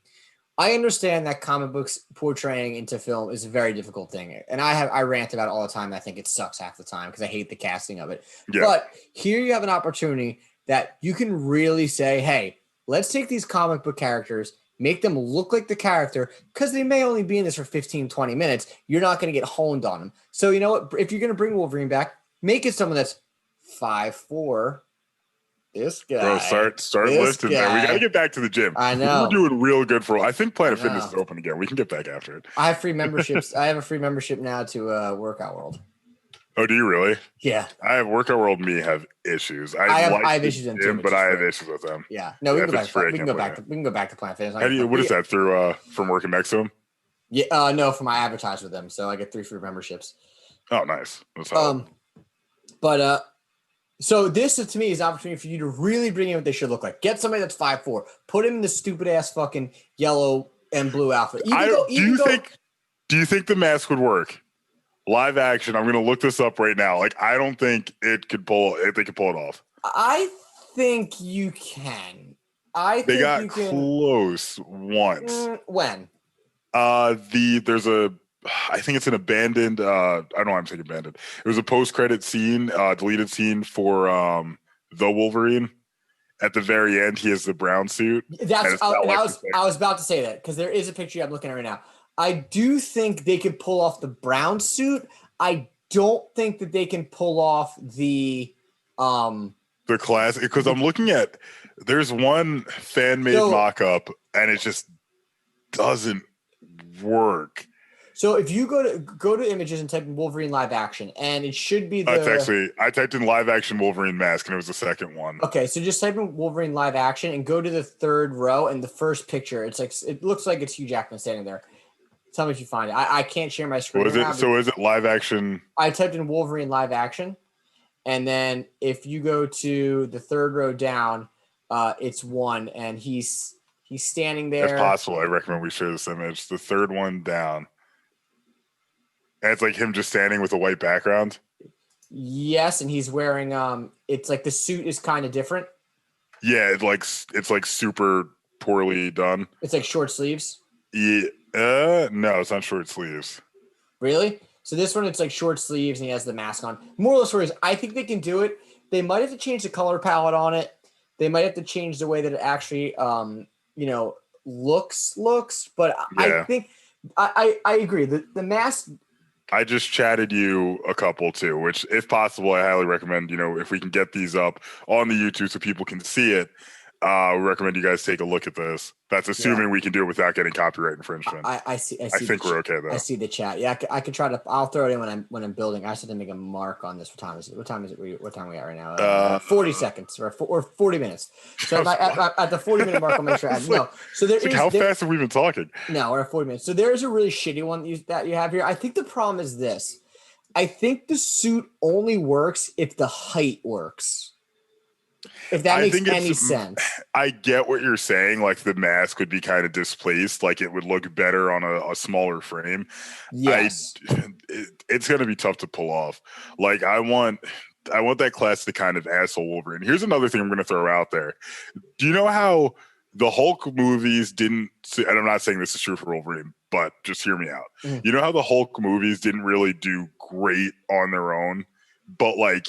I understand that comic books portraying into film is a very difficult thing. And I rant about it all the time. I think it sucks half the time because I hate the casting of it. Yeah. But here you have an opportunity that you can really say, hey, let's take these comic book characters, make them look like the character, because they may only be in this for 15, 20 minutes. You're not going to get honed on them. So you know what? If you're going to bring Wolverine back, make it someone that's 5'4". This guy.
Bro, start lifting, man. We got to get back to the gym.
I know.
We're doing real good I think Planet Fitness is open again. We can get back after it.
I have free memberships. I have a free membership now to Workout World.
Oh, do you really?
Yeah.
I have Workout World. Me have issues. I have issues with them, but I have issues with them.
Yeah. No, we can go back to Planet Fitness.
What is that through from working next to them?
Yeah. No, from I advertise with them, so I get 3 free memberships.
Oh, nice.
So this to me is an opportunity for you to really bring in what they should look like. Get somebody that's 5'4". Put him in the stupid ass fucking yellow and blue outfit. Do
you think the mask would work? Live action. I'm going to look this up right now. Like, I don't think they could pull it off.
I think you can.
They got close once.
When?
I think it's an abandoned. I don't know why I'm saying abandoned. It was a post-credit scene, deleted scene for the Wolverine. At the very end, he has the brown suit.
I was about to say that because there is a picture I'm looking at right now. I do think they can pull off the brown suit. I don't think that they can pull off the
classic, because I'm looking at, there's one fan-made mock-up and it just doesn't work.
So if you go to images and type in Wolverine live action, and it should be
I typed in live action Wolverine mask and it was the second one.
Okay, so just type in Wolverine live action and go to the third row and the first picture. It looks like it's Hugh Jackman standing there. Tell me if you find it. I can't share my screen.
Is it live action?
I typed in Wolverine live action, and then if you go to the third row down, it's one, and he's standing there.
If possible, I recommend we share this image. The third one down. And it's like him just standing with a white background.
Yes, and he's wearing it's like the suit is kind of different.
Yeah, it's like super poorly done.
It's like short sleeves.
Yeah, no, it's not short sleeves.
Really? So this one, it's like short sleeves, and he has the mask on. Moral of the story is, I think they can do it. They might have to change the color palette on it. They might have to change the way that it actually looks, but
Yeah.
I think I agree. The mask.
I just chatted you a couple too, which if possible, I highly recommend, if we can get these up on the YouTube so people can see it, we recommend you guys take a look at this. That's assuming we can do it without getting copyright infringement.
I think
we're okay though.
I see the chat. Yeah, I could try to. I'll throw it in when I'm building. I just have to make a mark on this. What time is it? What time is it? What time are we at right now? 40 seconds or 40 minutes. So if at the 40-minute mark, I'll make sure I add. No. So
how fast have we been talking?
No, we're at 40 minutes. So there is a really shitty one that you have here. I think the problem is this. I think the suit only works if the height works. If that makes any sense.
I get what you're saying. Like the mask would be kind of displaced. Like it would look better on a smaller frame.
Yes.
It's going to be tough to pull off. Like I want that classic kind of asshole Wolverine. Here's another thing I'm going to throw out there. Do you know how the Hulk movies didn't, and I'm not saying this is true for Wolverine, but just hear me out. Mm. You know how the Hulk movies didn't really do great on their own? But like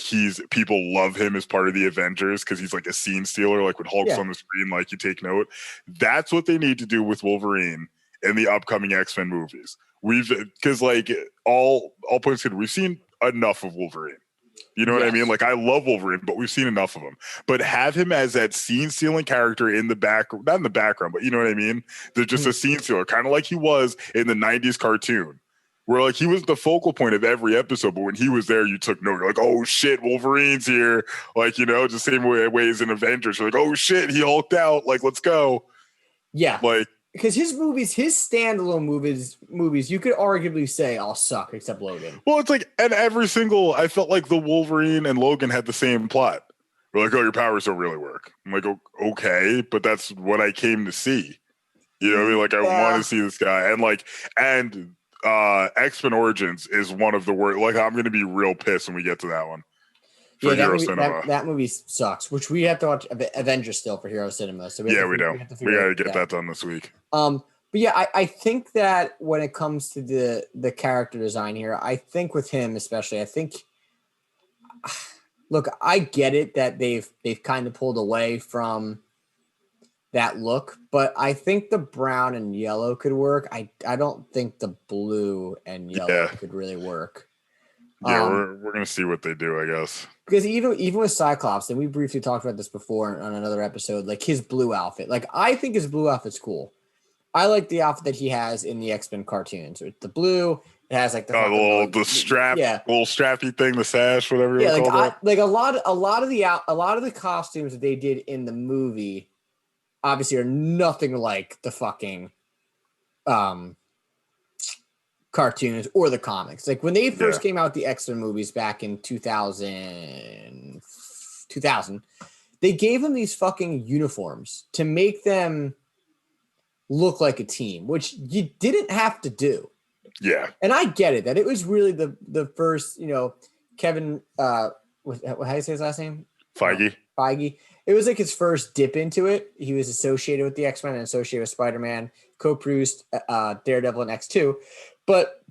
people love him as part of the Avengers because he's like a scene stealer. Like when Hulk's on the screen, like you take note. That's what they need to do with Wolverine in the upcoming X-Men movies. Because like all points good, we've seen enough of Wolverine. You know what I mean? Like I love Wolverine, but we've seen enough of him. But have him as that scene stealing character in the back, not in the background, but you know what I mean? They're just a scene stealer, kind of like he was in the 90s cartoon. Where like he was the focal point of every episode, but when he was there, you took note. You're like, oh shit, Wolverine's here. Like, just the same way as in Avengers. You're like, oh shit, he hulked out. Like, let's go.
Yeah.
Like
because his standalone movies, you could arguably say all suck except Logan.
Well, it's like, and I felt like the Wolverine and Logan had the same plot. We're like, oh, your powers don't really work. I'm like, okay, but that's what I came to see. You know what I mean? Like, I want to see this guy, and X-Men Origins is one of the worst. Like, I'm going to be real pissed when we get to that one. For Hero Cinema.
That movie sucks, which we have to watch Avengers still for Hero Cinema. So we got
to get that done this week.
But yeah, I think that when it comes to the character design here, I think with him especially, look, I get it that they've kind of pulled away from that look, but I think the brown and yellow could work. I don't think the blue and yellow could really work.
Yeah, we're gonna see what they do, I guess.
Because even with Cyclops, and we briefly talked about this before on another episode, like his blue outfit. Like I think his blue outfit's cool. I like the outfit that he has in the X-Men cartoons. It's the blue. It has like
the strap, little strappy thing, the sash, whatever.
Yeah, like a lot of the costumes that they did in the movie, obviously, are nothing like the fucking cartoons or the comics. Like when they first came out with the X-Men movies back in 2000, they gave them these fucking uniforms to make them look like a team, which you didn't have to do.
Yeah.
And I get it that it was really the first, Kevin, how do you say his last name?
Feige.
Feige. It was like his first dip into it. He was associated with the X-Men and associated with Spider-Man, co-produced Daredevil and X2. But,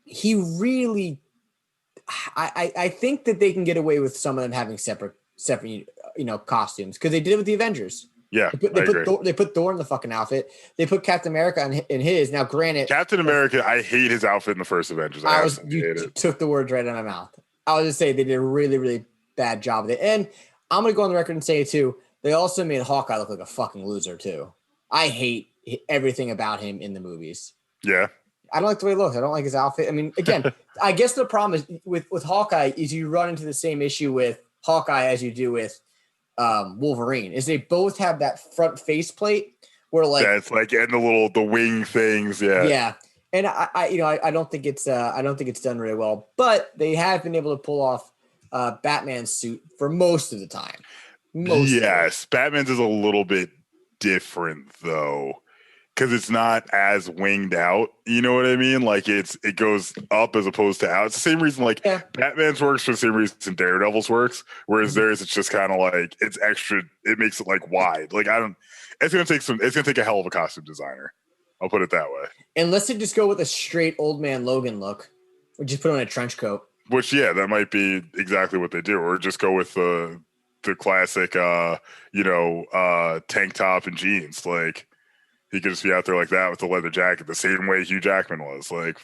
he really, I think that they can get away with some of them having separate costumes because they did it with the Avengers.
Yeah,
they put Thor in the fucking outfit. They put Captain America in his. Now, granted,
Captain America, I hate his outfit in the first Avengers.
You took the words right out of my mouth. I was just saying they did a really, really bad job with it. And I'm going to go on the record and say it too. They also made Hawkeye look like a fucking loser too. I hate everything about him in the movies.
Yeah.
I don't like the way he looks. I don't like his outfit. I mean, again, I guess the problem is with Hawkeye is you run into the same issue with Hawkeye as you do with Wolverine. Is they both have that front face plate where
it's like and the wing things. Yeah.
Yeah. And I don't think it's done really well, but they have been able to pull off Batman's suit for most of the time.
Yes, Batman's is a little bit different though, because it's not as winged out. You know what I mean? Like it goes up as opposed to out. It's the same reason Batman's works for the same reason Daredevil's works, whereas theirs it's just kind of like it's extra. It makes it like wide. Like it's gonna take a hell of a costume designer. I'll put it that way.
Unless they just go with a straight old man Logan look, or just put on a trench coat.
Which, that might be exactly what they do, or just go with the classic, tank top and jeans. Like he could just be out there like that with the leather jacket, the same way Hugh Jackman was. Like,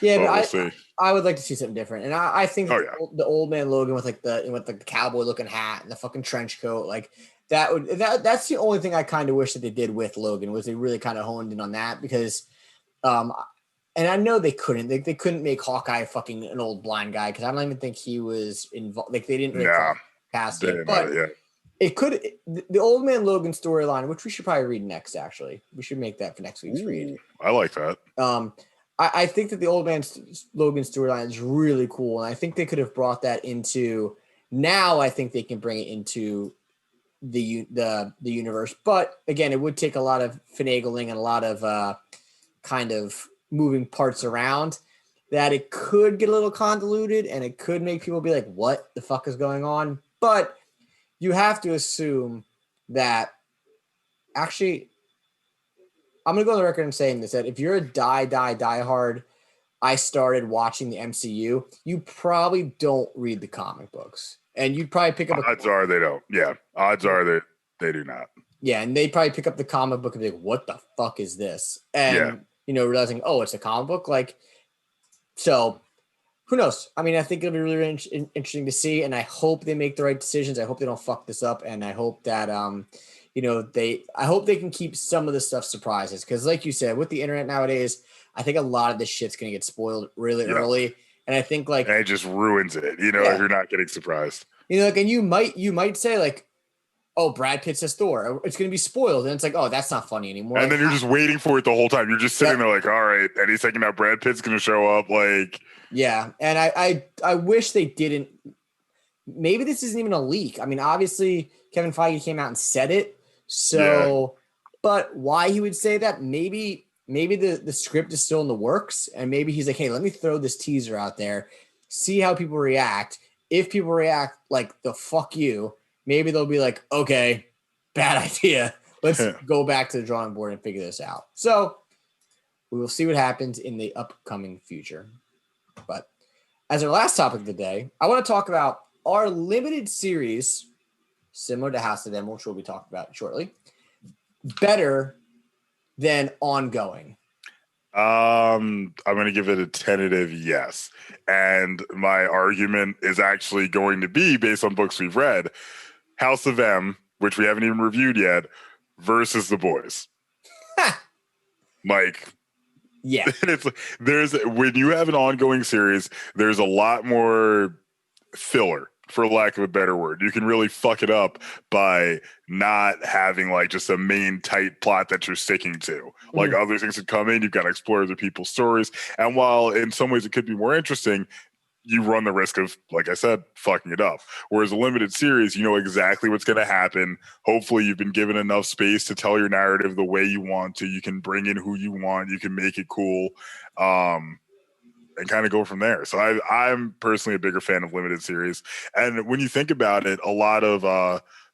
yeah, but
we'll see.
I would like to see something different, and I think the old man Logan with the cowboy looking hat and the fucking trench coat, like that's the only thing I kind of wish that they did with Logan, was they really kind of honed in on that, because and I know they couldn't couldn't make Hawkeye fucking an old blind guy, because I don't even think he was involved. Like they didn't really cast it, but it could. The old man Logan storyline, which we should probably read next. Actually, we should make that for next week's read.
I like that.
I think that the old man Logan storyline is really cool, and I think they could have brought that into. Now I think they can bring it into the universe, but again, it would take a lot of finagling and a lot of kind of moving parts around, that it could get a little convoluted and it could make people be like, what the fuck is going on? But you have to assume that actually, I'm going to go on the record and saying this, that if you're a die hard, I started watching the MCU, you probably don't read the comic books, and you'd probably pick up.
Odds are they don't. Yeah. Odds are they do not.
Yeah. And they probably pick up the comic book and be like, what the fuck is this? And, realizing, oh, it's a comic book. Like, so who knows? I mean, I think it'll be really interesting to see, and I hope they make the right decisions. I hope they don't fuck this up, and I hope that, I hope they can keep some of the stuff surprises, because like you said, with the internet nowadays, I think a lot of this shit's going to get spoiled really early, and I think and
it just ruins it, if you're not getting surprised.
And you might say like, oh, Brad Pitt says Thor, it's going to be spoiled. And it's like, oh, that's not funny anymore.
And then you're just waiting for it the whole time. You're just sitting there like, all right, any second now Brad Pitt's going to show up. Like,
yeah. And I wish they didn't. Maybe this isn't even a leak. I mean, obviously Kevin Feige came out and said it. So, but why he would say that, maybe the script is still in the works, and maybe he's like, hey, let me throw this teaser out there, see how people react. If people react like the fuck you, maybe they'll be like, okay, bad idea. Let's go back to the drawing board and figure this out. So we will see what happens in the upcoming future. But as our last topic of the day, I want to talk about our limited series, similar to House of M, which we'll be talking about shortly, better than ongoing.
I'm going to give it a tentative yes. And my argument is actually going to be based on books we've read. House of M, which we haven't even reviewed yet, versus The Boys. Like,
yeah,
when you have an ongoing series, there's a lot more filler, for lack of a better word. You can really fuck it up by not having like just a main tight plot that you're sticking to. Like other things that come in, you've got to explore other people's stories. And while in some ways it could be more interesting, you run the risk of, like I said, fucking it up. Whereas a limited series, you know exactly what's going to happen. Hopefully you've been given enough space to tell your narrative the way you want to. You can bring in who you want. You can make it cool. And kind of go from there. So I'm personally a bigger fan of limited series. And when you think about it, a lot of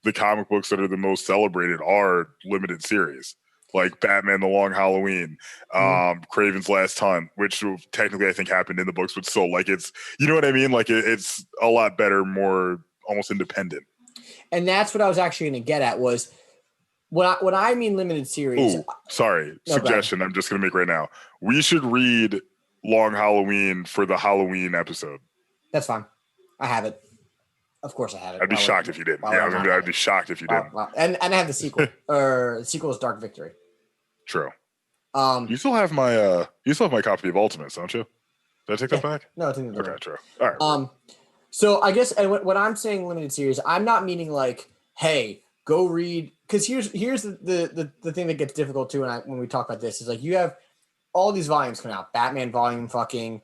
the comic books that are the most celebrated are limited series. Like Batman The Long Halloween, Kraven's Last Hunt, which technically I think happened in the books, but still, like, it's, you know what I mean? Like, it's a lot better, more almost independent.
And that's what I was actually going to get at, was when I mean limited series.
Ooh, sorry, suggestion I'm just going to make right now. We should read Long Halloween for the Halloween episode.
That's fine. I have it. Of course I have it.
I'd be shocked if you didn't. Yeah, I'd be shocked if you didn't.
And I have the sequel. Or the sequel is Dark Victory.
True. You still have my copy of Ultimates, don't you? Did I take that back?
No, it's in the
okay, true. All right.
So I guess, and when I'm saying limited series, I'm not meaning like, hey, go read, because here's the thing that gets difficult too when we talk about this, is like, you have all these volumes coming out. Batman volume fucking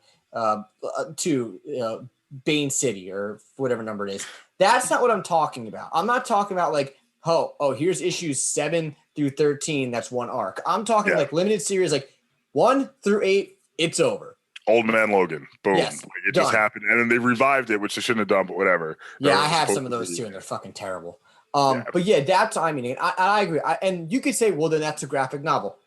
2, Bane City, or whatever number it is. That's not what I'm talking about. I'm not talking about like, oh, here's issues 7 through 13. That's one arc. I'm talking like limited series, like 1 through 8. It's over.
Old Man Logan. Boom.
Yes,
like, it just happened. And then they revived it, which they shouldn't have done, but whatever.
Yeah, I have some of those too, and they're fucking terrible. But yeah, that's what I mean. I agree. And you could say, well, then that's a graphic novel.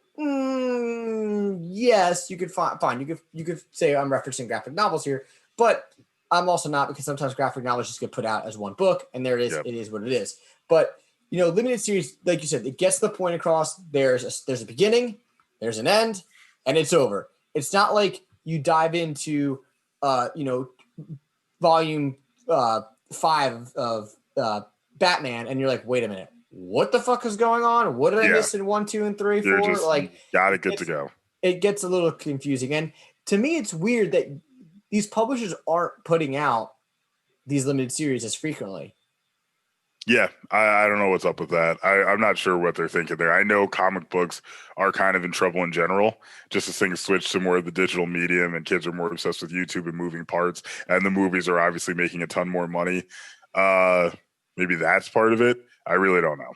Yes, you could fine. You could say I'm referencing graphic novels here, but I'm also not, because sometimes graphic novels just get put out as one book, and there it is.
Yep.
It is what it is. But limited series, like you said, it gets the point across. There's a beginning, there's an end, and it's over. It's not like you dive into volume 5 of Batman, and you're like, wait a minute, what the fuck is going on? What did I miss in 1, 2, and 3, 4? Like,
got it good to go.
It gets a little confusing, and to me, it's weird that these publishers aren't putting out these limited series as frequently.
Yeah, I don't know what's up with that. I'm not sure what they're thinking there. I know comic books are kind of in trouble in general, just as things switch to more of the digital medium and kids are more obsessed with YouTube and moving parts, and the movies are obviously making a ton more money. Maybe that's part of it. I really don't know.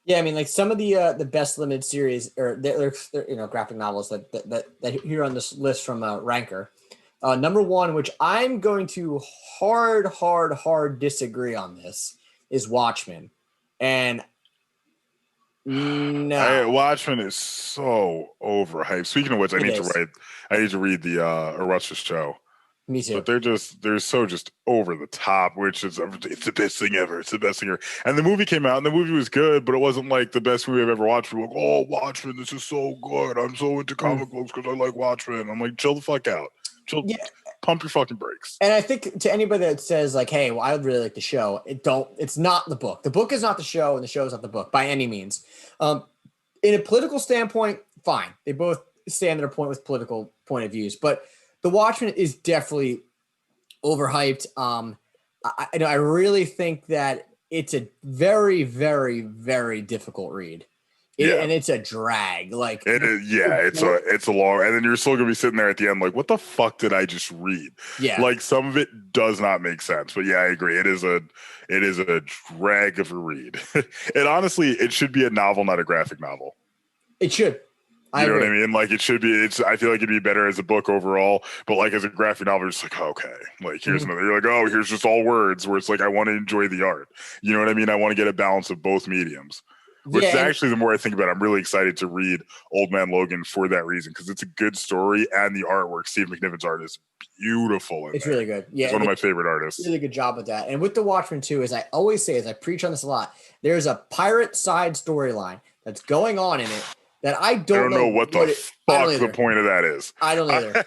Yeah, I mean, like some of the best limited series or they're graphic novels that here on this list from Ranker. Number 1, which I'm going to hard disagree on this, is Watchmen. And no,
Watchmen is so overhyped. Speaking of which, I need to read the Russ's show.
Me too.
But they're so just over the top, which is it's the best thing ever. It's the best thing ever. And the movie came out, and the movie was good, but it wasn't like the best movie I've ever watched. We're like, oh, Watchmen, this is so good. I'm so into comic books because I like Watchmen. I'm like, chill the fuck out. Pump your fucking brakes.
And I think to anybody that says like, hey, well, I would really like the show, it's not the book. The book is not the show, and the show is not the book by any means. In a political standpoint, fine. They both stand their point with political point of views, but The Watchmen is definitely overhyped. I really think that it's a very, very, very difficult read. And it's a drag. Like
it is, it's a long, and then you're still gonna be sitting there at the end, like, what the fuck did I just read?
Yeah,
like some of it does not make sense. But yeah, I agree. It is a drag of a read. And honestly, it should be a novel, not a graphic novel.
It should.
You know what I mean? Like it should be. I feel like it'd be better as a book overall, but like as a graphic novel, it's like okay, like here's another. You're like, oh, here's just all words. Where it's like I want to enjoy the art. You know what I mean? I want to get a balance of both mediums. Which is actually, the more I think about it, I'm really excited to read Old Man Logan for that reason, because it's a good story and the artwork. Steve McNiven's art is beautiful.
It's really good. Yeah,
he's one of my favorite artists.
Really good job with that. And with The Watchmen too, as I always say, as I preach on this a lot, there's a pirate side storyline that's going on in it that I don't know
what the fuck the point of that is.
I don't either.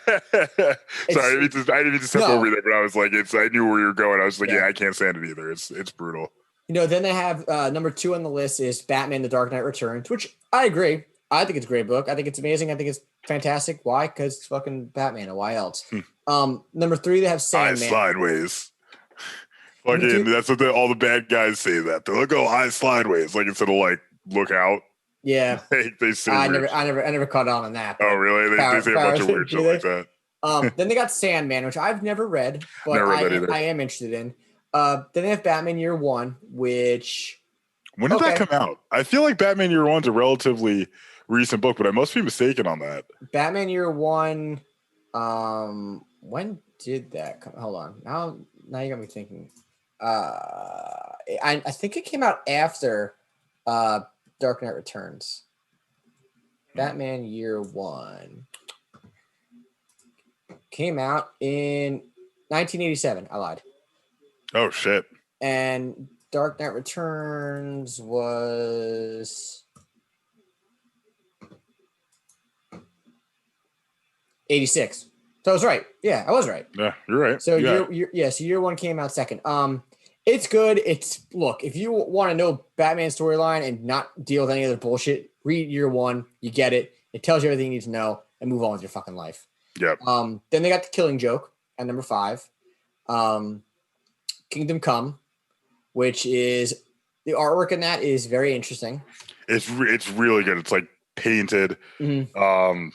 Sorry, I didn't mean to step over there, but I was like, I knew where you were going. I was like, I can't stand it either. It's brutal.
Then they have number 2 on the list is Batman: The Dark Knight Returns, which I agree. I think it's a great book. I think it's amazing. I think it's fantastic. Why? Because it's fucking Batman, and why else? Number 3, they have Sandman.
Eyes sideways. Fucking, that's what all the bad guys say. That they're like, "Oh, eyes sideways," like instead of like look out.
Yeah,
they say.
I never caught on that.
Oh, really? They say a bunch of weird shit like that.
Then they got Sandman, which I've never read, but I am interested in. Then they have Batman Year One, which...
When did that come out? I feel like Batman Year One's a relatively recent book, but I must be mistaken on that.
Batman Year One, when did that come? Hold on. Now you got me thinking. I think it came out after Dark Knight Returns. Batman Year One came out in 1987. I lied.
Oh, shit.
And Dark Knight Returns was 86. So I was right. Yeah, I was right.
Yeah, you're right.
So Year One came out second. It's good. Look, if you want to know Batman's storyline and not deal with any other bullshit, read Year One. You get it. It tells you everything you need to know, and move on with your fucking life.
Yep.
Then they got The Killing Joke at number 5. Kingdom Come, which is the artwork in that is very interesting.
It's really good. It's like painted.
Mm-hmm.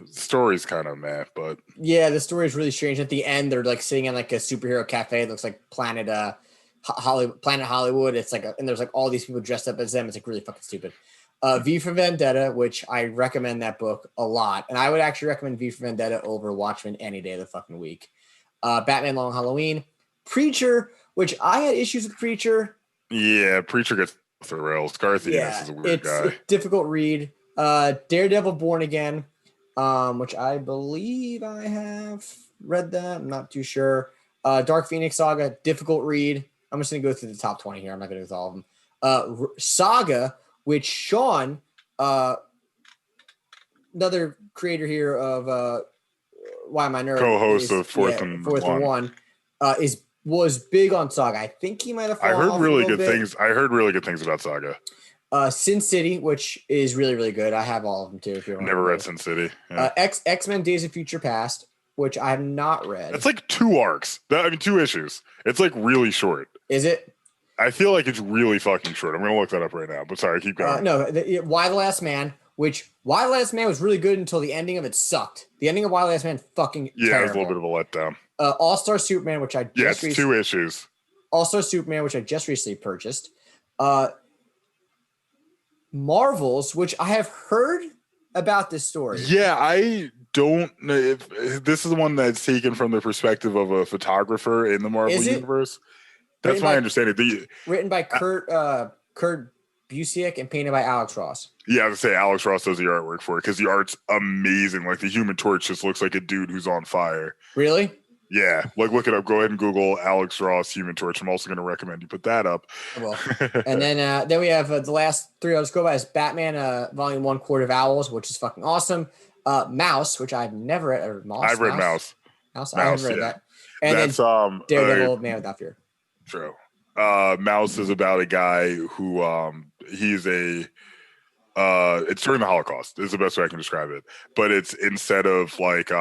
Story's kind of meh, but
yeah, the story is really strange. At the end, they're like sitting in like a superhero cafe. It looks like Planet Hollywood. It's like and there's like all these people dressed up as them. It's like really fucking stupid. V for Vendetta, which I recommend that book a lot, and I would actually recommend V for Vendetta over Watchmen any day of the fucking week. Batman Long Halloween. Preacher, which I had issues with Preacher.
Yeah, Preacher gets off the rails. Garth Ennis is a weird guy.
It's a difficult read. Daredevil Born Again, which I believe I have read that. I'm not too sure. Dark Phoenix Saga, difficult read. I'm just going to go through the top 20 here. I'm not going to go through all of them. Saga, which Sean, another creator here of Why Am I Nerd?
Co-host of Fourth and
One, was big on Saga. I think he might have fallen off
I heard really good things about Saga.
Sin City, which is really, really good. I have all of them too. If you
never read Sin City.
Yeah. X-Men Days of Future Past, which I have not read.
It's like 2 arcs. 2 issues. It's like really short.
Is it?
I feel like it's really fucking short. I'm gonna look that up right now. But sorry, keep going.
Y the Last Man, which Y the Last Man was really good until the ending of it sucked. The ending of Y the Last Man terrible.
It was a little bit of a letdown.
All-Star Superman, which I just
it's 2 issues.
All-Star Superman, which I just recently purchased. Marvels, which I have heard about this story.
Yeah, I don't know if this is the one that's taken from the perspective of a photographer in the Marvel universe. That's my understanding.
Written by Kurt Busiek and painted by Alex Ross.
Yeah, I would say Alex Ross does the artwork for it because the art's amazing. Like the Human Torch just looks like a dude who's on fire.
Really?
Yeah, like look it up. Go ahead and Google Alex Ross Human Torch. I'm also going to recommend you put that up.
Well, and then we have the last 3 I'll just go by is Batman Volume 1 Court of Owls, which is fucking awesome. Mouse, which I've never read. I've read Mouse. I haven't read that. And
that's
then Daredevil, Man Without Fear.
True. Mouse is about a guy who he's a it's during the Holocaust is the best way I can describe it. But it's instead of like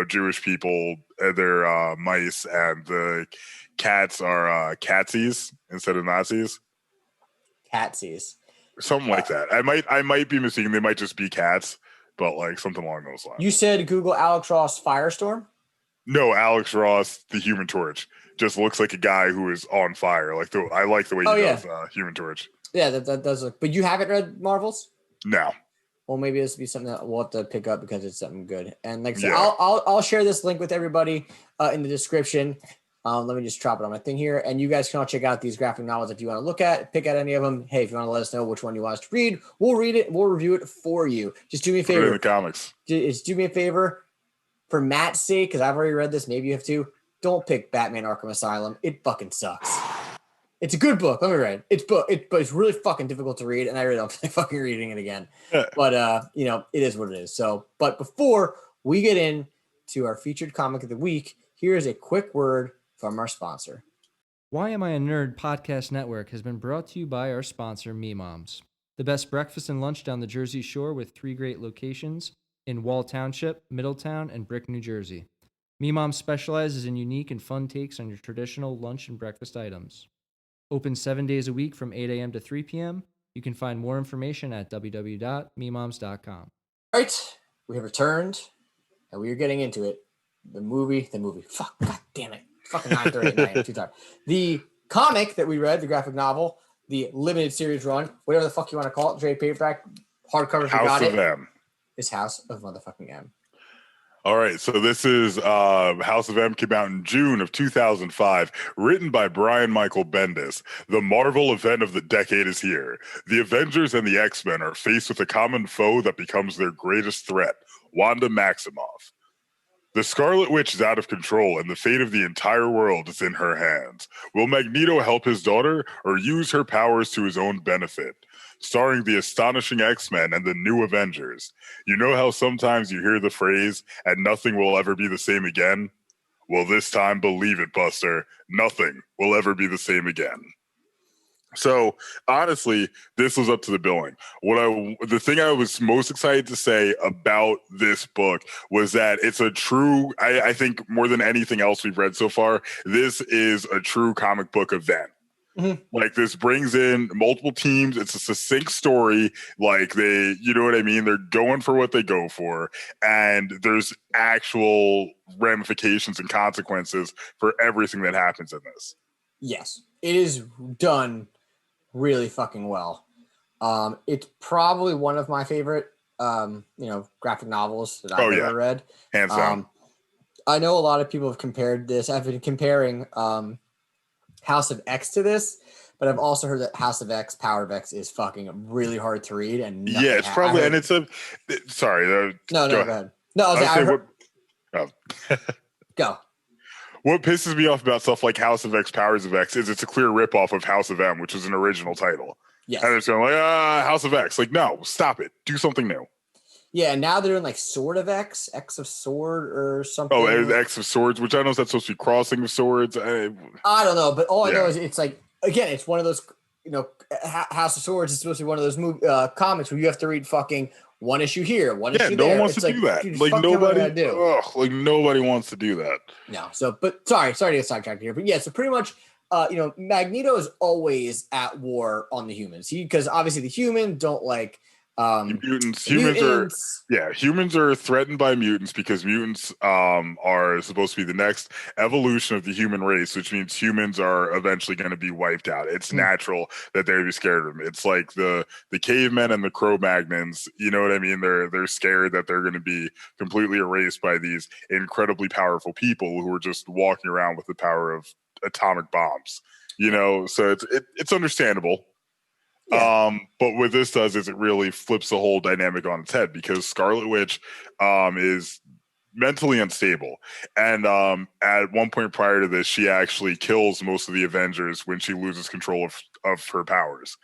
Jewish people, they're mice, and the cats are catsies instead of Nazis.
Catsies.
Something like that. I might be mistaken. They might just be cats, but like something along those lines.
You said Google Alex Ross Firestorm?
No, Alex Ross, the Human Torch, just looks like a guy who is on fire. I like the way he does Human Torch.
Yeah, that does look. But you haven't read Marvels?
No.
Well, maybe this will be something that we'll have to pick up because it's something good. And like I said, I'll share this link with everybody in the description. Let me just drop it on my thing here. And you guys can all check out these graphic novels if you want to pick out any of them. Hey, if you want to let us know which one you want us to read, we'll read it. We'll review it for you. Just do me a favor.
Put it in the comics.
Just do me a favor. For Matt's sake, because I've already read this, maybe you have too. Don't pick Batman Arkham Asylum. It fucking sucks. It's a good book. Let me read it. But it's really fucking difficult to read, and I really don't feel like fucking reading it again. But it is what it is. So, but before we get into our featured comic of the week, here is a quick word from our sponsor.
Why Am I a Nerd podcast network has been brought to you by our sponsor, Me Moms. The best breakfast and lunch down the Jersey Shore with 3 great locations in Wall Township, Middletown, and Brick, New Jersey. Me Moms specializes in unique and fun takes on your traditional lunch and breakfast items. Open 7 days a week from 8 a.m. to 3 p.m. You can find more information at www.memoms.com.
All right, we have returned, and we are getting into it. The movie. Fuck, god damn it. Fucking 9:30 at night. I'm too tired. The comic that we read, the graphic novel, the limited series run, whatever the fuck you want to call it, trade paperback, hardcover. If you got it. House of M. It's House of motherfucking M.
All right, so this is House of M, came out in June of 2005, written by Brian Michael Bendis. The Marvel event of the decade is here. The Avengers and the X-Men are faced with a common foe that becomes their greatest threat, Wanda Maximoff. The Scarlet Witch is out of control, and the fate of the entire world is in her hands. Will Magneto help his daughter, or use her powers to his own benefit? Starring the astonishing X-Men and the new Avengers. You know how sometimes you hear the phrase, and nothing will ever be the same again? Well, this time, believe it, Buster, nothing will ever be the same again. So, honestly, this was up to the billing. The thing I was most excited to say about this book was that it's a true, I think more than anything else we've read so far, this is a true comic book event. Mm-hmm. Like, this brings in multiple teams. It's a succinct story. Like, you know what I mean? They're going for what they go for. And there's actual ramifications and consequences for everything that happens in this.
Yes, it is done really fucking well. It's probably one of my favorite, graphic novels that I've ever read.
Hands down.
I know a lot of people have compared this. I've been comparing House of X to this, but I've also heard that House of X, Power of X is fucking really hard to read. And
it's probably, and it's sorry.
Go ahead. No,
go. what pisses me off about stuff like House of X, Powers of X is it's a clear ripoff of House of M, which was an original title.
Yes.
And it's going like, House of X. Like, no, stop it. Do something new.
Yeah, and now they're doing like Sword of X, X of Sword or something.
Oh, X of Swords, which I know is that's supposed to be crossing of swords.
I don't know, but all I know is it's like, again, it's one of those, House of Swords is supposed to be one of those comics where you have to read fucking one issue here, one issue there.
No one wants to do that. Like nobody wants to do that.
No, so but sorry to get sidetracked here, but yeah, so pretty much, Magneto is always at war on the humans. Because obviously the humans don't like.
Mutants. Humans are threatened by mutants because mutants are supposed to be the next evolution of the human race, which means humans are eventually going to be wiped out. It's natural that they'd be scared of them. It's like the cavemen and the Cro-Magnons. You know what I mean? They're scared that they're going to be completely erased by these incredibly powerful people who are just walking around with the power of atomic bombs. So it's understandable. Yeah. But what this does is it really flips the whole dynamic on its head because Scarlet Witch is mentally unstable. And at one point prior to this, she actually kills most of the Avengers when she loses control of her powers.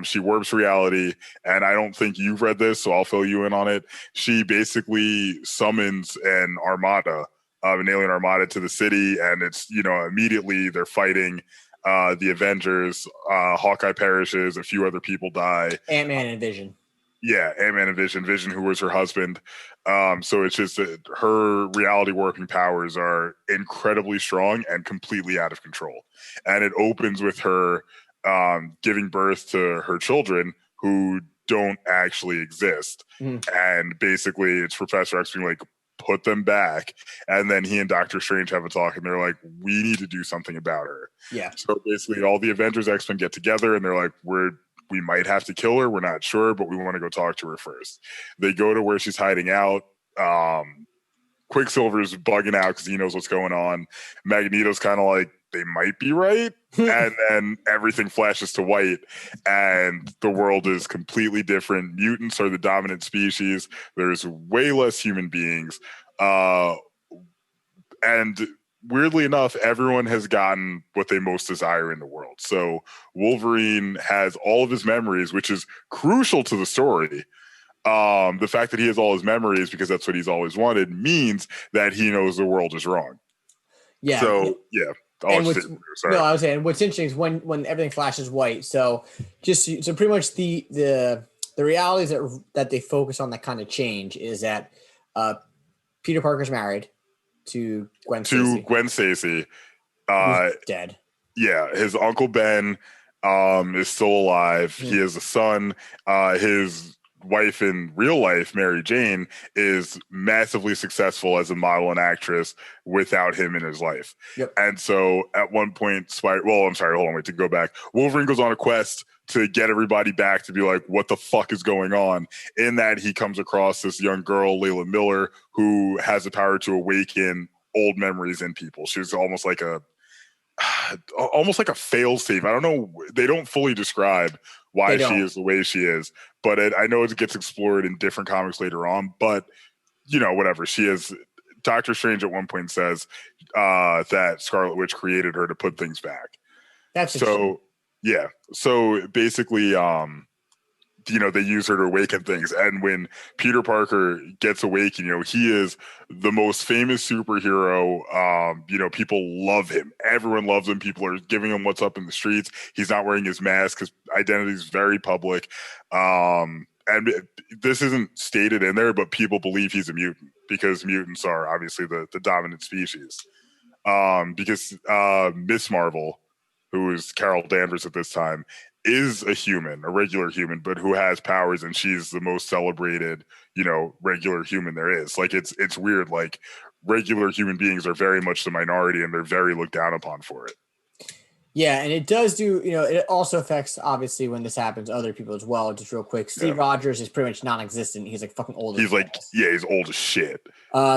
She warps reality, and I don't think you've read this, so I'll fill you in on it. She basically summons an armada, an alien armada to the city, and it's, immediately they're fighting the Avengers. Hawkeye perishes, a few other people die.
Ant-Man and Vision.
Yeah, Ant-Man and Vision, who was her husband. So it's just that her reality warping powers are incredibly strong and completely out of control. And it opens with her giving birth to her children who don't actually exist. And basically it's Professor X being like, put them back, and then he and Doctor Strange have a talk, and they're like, we need to do something about her.
Yeah.
So basically all the Avengers, X-Men get together, and they're like, we might have to kill her, we're not sure, but we want to go talk to her first. They go to where she's hiding out. Quicksilver's bugging out because he knows what's going on. Magneto's kind of like, they might be right. And then everything flashes to white, and the world is completely different. Mutants are the dominant species. There's way less human beings. And weirdly enough, everyone has gotten what they most desire in the world. So Wolverine has all of his memories, which is crucial to the story. The fact that he has all his memories, because that's what he's always wanted, means that he knows the world is wrong.
Yeah.
So, yeah.
I was saying what's interesting is when everything flashes white. So pretty much the realities that they focus on that kind of change is that Peter Parker's married to Gwen
Stacy.
Who's dead.
Yeah, his Uncle Ben is still alive. He has a son. His wife in real life, Mary Jane, is massively successful as a model and actress without him in his life.
Yep.
And so at one point, to go back. Wolverine goes on a quest to get everybody back, to be like, what the fuck is going on? In that, he comes across this young girl, Layla Miller, who has the power to awaken old memories in people. She's almost like a fail-safe. I don't know. They don't fully describe why she is the way she is, but I know it gets explored in different comics later on. But whatever. She is. Doctor Strange at one point says that Scarlet Witch created her to put things back.
That's
so. Yeah. So basically, they use her to awaken things. And when Peter Parker gets awakened, he is the most famous superhero. People love him. Everyone loves him. People are giving him what's up in the streets. He's not wearing his mask. His identity is very public. And this isn't stated in there, but people believe he's a mutant because mutants are obviously the dominant species. Because Miss Marvel, who is Carol Danvers at this time, is a regular human, but who has powers, and she's the most celebrated, regular human there is. Like, it's weird. Like, regular human beings are very much the minority, and they're very looked down upon for it.
Yeah, and it does do, it also affects, obviously, when this happens, other people as well. Just real quick, Steve Rogers is pretty much non-existent. He's like fucking old.
He's like, he's old as shit.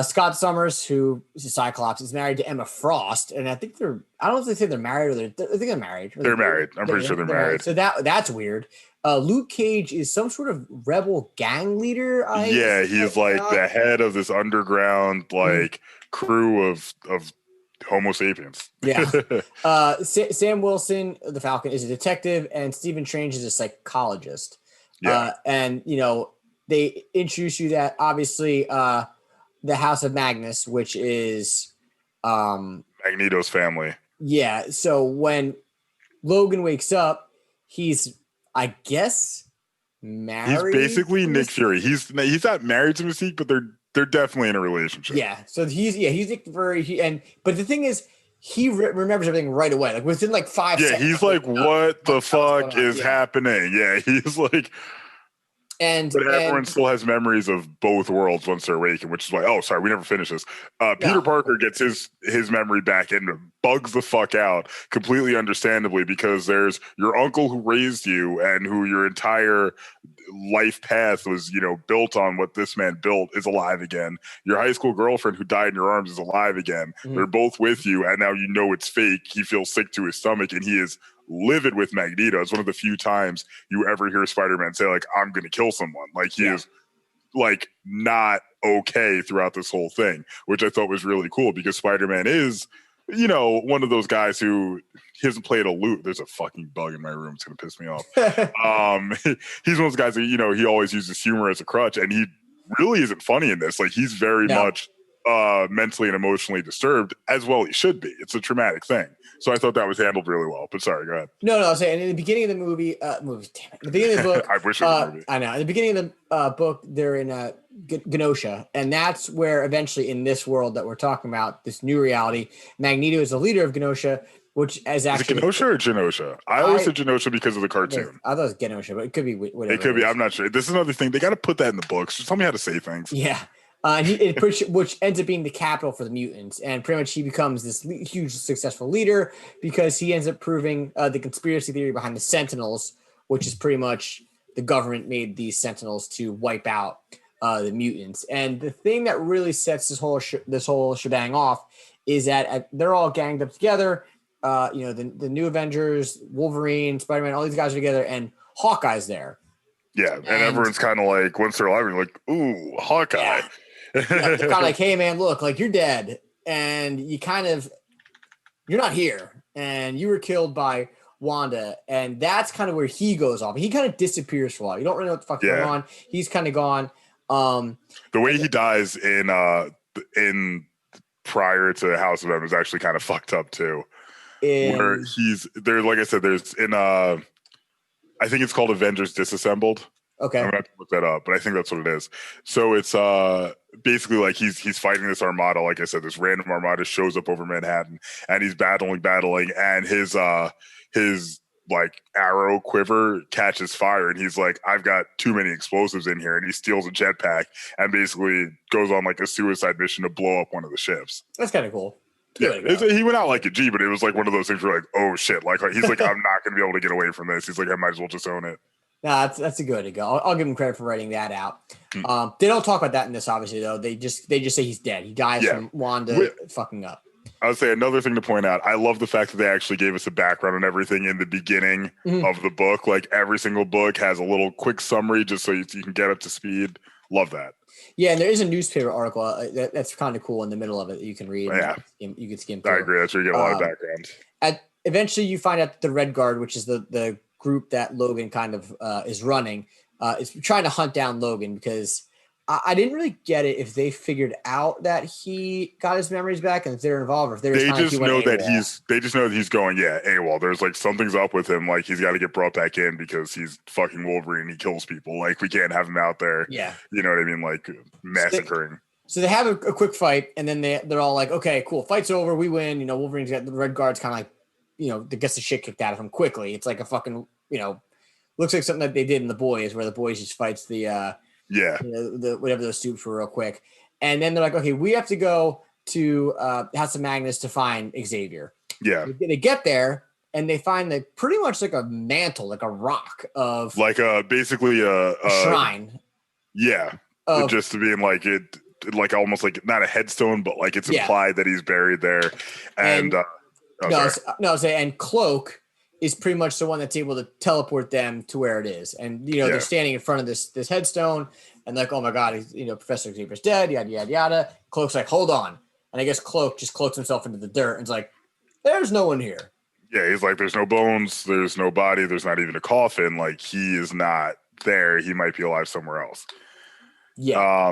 Scott Summers, who is a Cyclops, is married to Emma Frost, and I don't know if they say they're married or I think they're married.
They're married. I'm pretty sure they're married.
So that's weird. Luke Cage is some sort of rebel gang leader.
He's like the head of this underground crew of Homo sapiens.
Yeah. Sam Wilson, the Falcon, is a detective, and Stephen Strange is a psychologist.
Yeah.
And they introduce you that obviously the House of Magnus, which is
Magneto's family.
Yeah. So when Logan wakes up, he's, I guess, married.
He's basically Nick Fury. He's not married to Mystique, but they're definitely in a relationship.
Yeah. So he's Nick Fury. But the thing is, he remembers everything right away. Like within like 5 seconds.
Yeah. He's like, what the fuck is happening? Yeah. He's like. But everyone still has memories of both worlds once they're awakened, which is why. Oh, sorry, we never finished this. Peter Parker gets his memory back and bugs the fuck out, completely understandably, because there's your uncle who raised you and who your entire life path was, built on what this man built is alive again. Your high school girlfriend who died in your arms is alive again. Mm-hmm. They're both with you, and now it's fake. He feels sick to his stomach, and he is livid with Magneto. It's one of the few times you ever hear Spider-Man say, like, I'm going to kill someone. Like, he is, like, not okay throughout this whole thing, which I thought was really cool because Spider-Man is, one of those guys who he hasn't played a lute. There's a fucking bug in my room. It's going to piss me off. He's one of those guys that, he always uses humor as a crutch, and he really isn't funny in this. Like, he's very much mentally and emotionally disturbed, as well he should be. It's a traumatic thing. So I thought that was handled really well. But sorry, go ahead.
No, I was saying in the beginning of the movie, damn it. The beginning of the book,
I wish it was a movie.
I know. In the beginning of the book, they're in Genosha, and that's where eventually in this world that we're talking about, this new reality, Magneto is the leader of Genosha, which is actually...
Is it Genosha or Genosha? I always said Genosha because of the cartoon.
I thought it was Genosha, but it could be whatever.
It could be. I'm not sure. This is another thing. They got to put that in the books. Just tell me how to say things.
Yeah. Which ends up being the capital for the mutants, and pretty much he becomes this huge successful leader because he ends up proving the conspiracy theory behind the Sentinels, which is pretty much the government made these Sentinels to wipe out the mutants. And the thing that really sets this whole shebang off is that they're all ganged up together. The new Avengers, Wolverine, Spider-Man, all these guys are together, and Hawkeye's there.
Yeah, and everyone's kind of like, once they're alive, you're like, ooh, Hawkeye.
Yeah. They're kind of like, hey man, look, like you're dead, and you're not here, and you were killed by Wanda, and that's kind of where he goes off. He kind of disappears for a while. You don't really know what the fuck's going on. He's kind of gone.
The way he dies in prior to House of M is actually kind of fucked up too. Where he's there, like I said, there's in I think it's called Avengers Disassembled.
Okay.
I'm gonna have to look that up, but I think that's what it is. So it's basically like he's fighting this armada. Like I said, this random armada shows up over Manhattan, and he's battling, and his like arrow quiver catches fire, and he's like, I've got too many explosives in here, and he steals a jetpack and basically goes on like a suicide mission to blow up one of the ships.
That's kind of cool.
Yeah, he went out like a G, but it was like one of those things where like, oh shit, like he's like, I'm not gonna be able to get away from this. He's like, I might as well just own it.
No, that's a good way to go. I'll give him credit for writing that out. They don't talk about that in this, obviously, though. They just say he's dead. He dies from Wanda fucking up.
I would say another thing to point out, I love the fact that they actually gave us a background on everything in the beginning of the book. Like every single book has a little quick summary just so you can get up to speed. Love that.
Yeah, and there is a newspaper article that's kind of cool in the middle of it that you can read.
Yeah.
You can skim through.
I agree. That's where you get a lot of background.
Eventually, you find out the Red Guard, which is the group that Logan kind of is running, is trying to hunt down Logan because I didn't really get it if they figured out that he got his memories back and if they're involved, or if
they just know that he's going, AWOL. There's like something's up with him. Like he's got to get brought back in because he's fucking Wolverine. He kills people. Like we can't have him out there.
Yeah.
You know what I mean? Like massacring.
So they have a quick fight, and then they're all like, okay, cool. Fight's over. We win. Wolverine's got the Red Guard's kind of like, gets the shit kicked out of him quickly. It's like a fucking, looks like something that they did in The Boys, where the Boys just fights the whatever those soups were real quick. And then they're like, okay, we have to go to House of Magnus to find Xavier.
Yeah.
They get there and they find pretty much like a mantle, like a rock of
like basically a
shrine.
Yeah. Just to being like it, like almost like not a headstone, but like it's implied that he's buried there. And
and Cloak is pretty much the one that's able to teleport them to where it is. And, they're standing in front of this headstone and like, oh my God, Professor Xavier's dead, yada, yada, yada. Cloak's like, hold on. And I guess Cloak just cloaks himself into the dirt and is like, there's no one here.
Yeah, he's like, there's no bones, there's no body, there's not even a coffin. Like, he is not there. He might be alive somewhere else.
Yeah.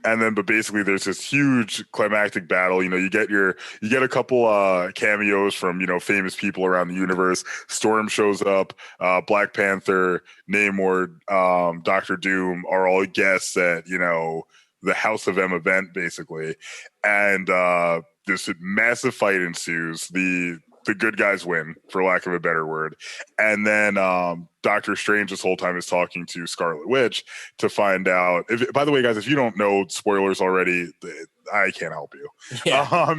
But basically there's this huge climactic battle. You get a couple cameos from, famous people around the universe. Storm shows up, Black Panther, Namor, Doctor Doom are all guests at, the House of M event, basically. And this massive fight ensues. The good guys win, for lack of a better word. And then Doctor Strange this whole time is talking to Scarlet Witch to find out. By the way, guys, if you don't know, spoilers already, I can't help you.
Yeah.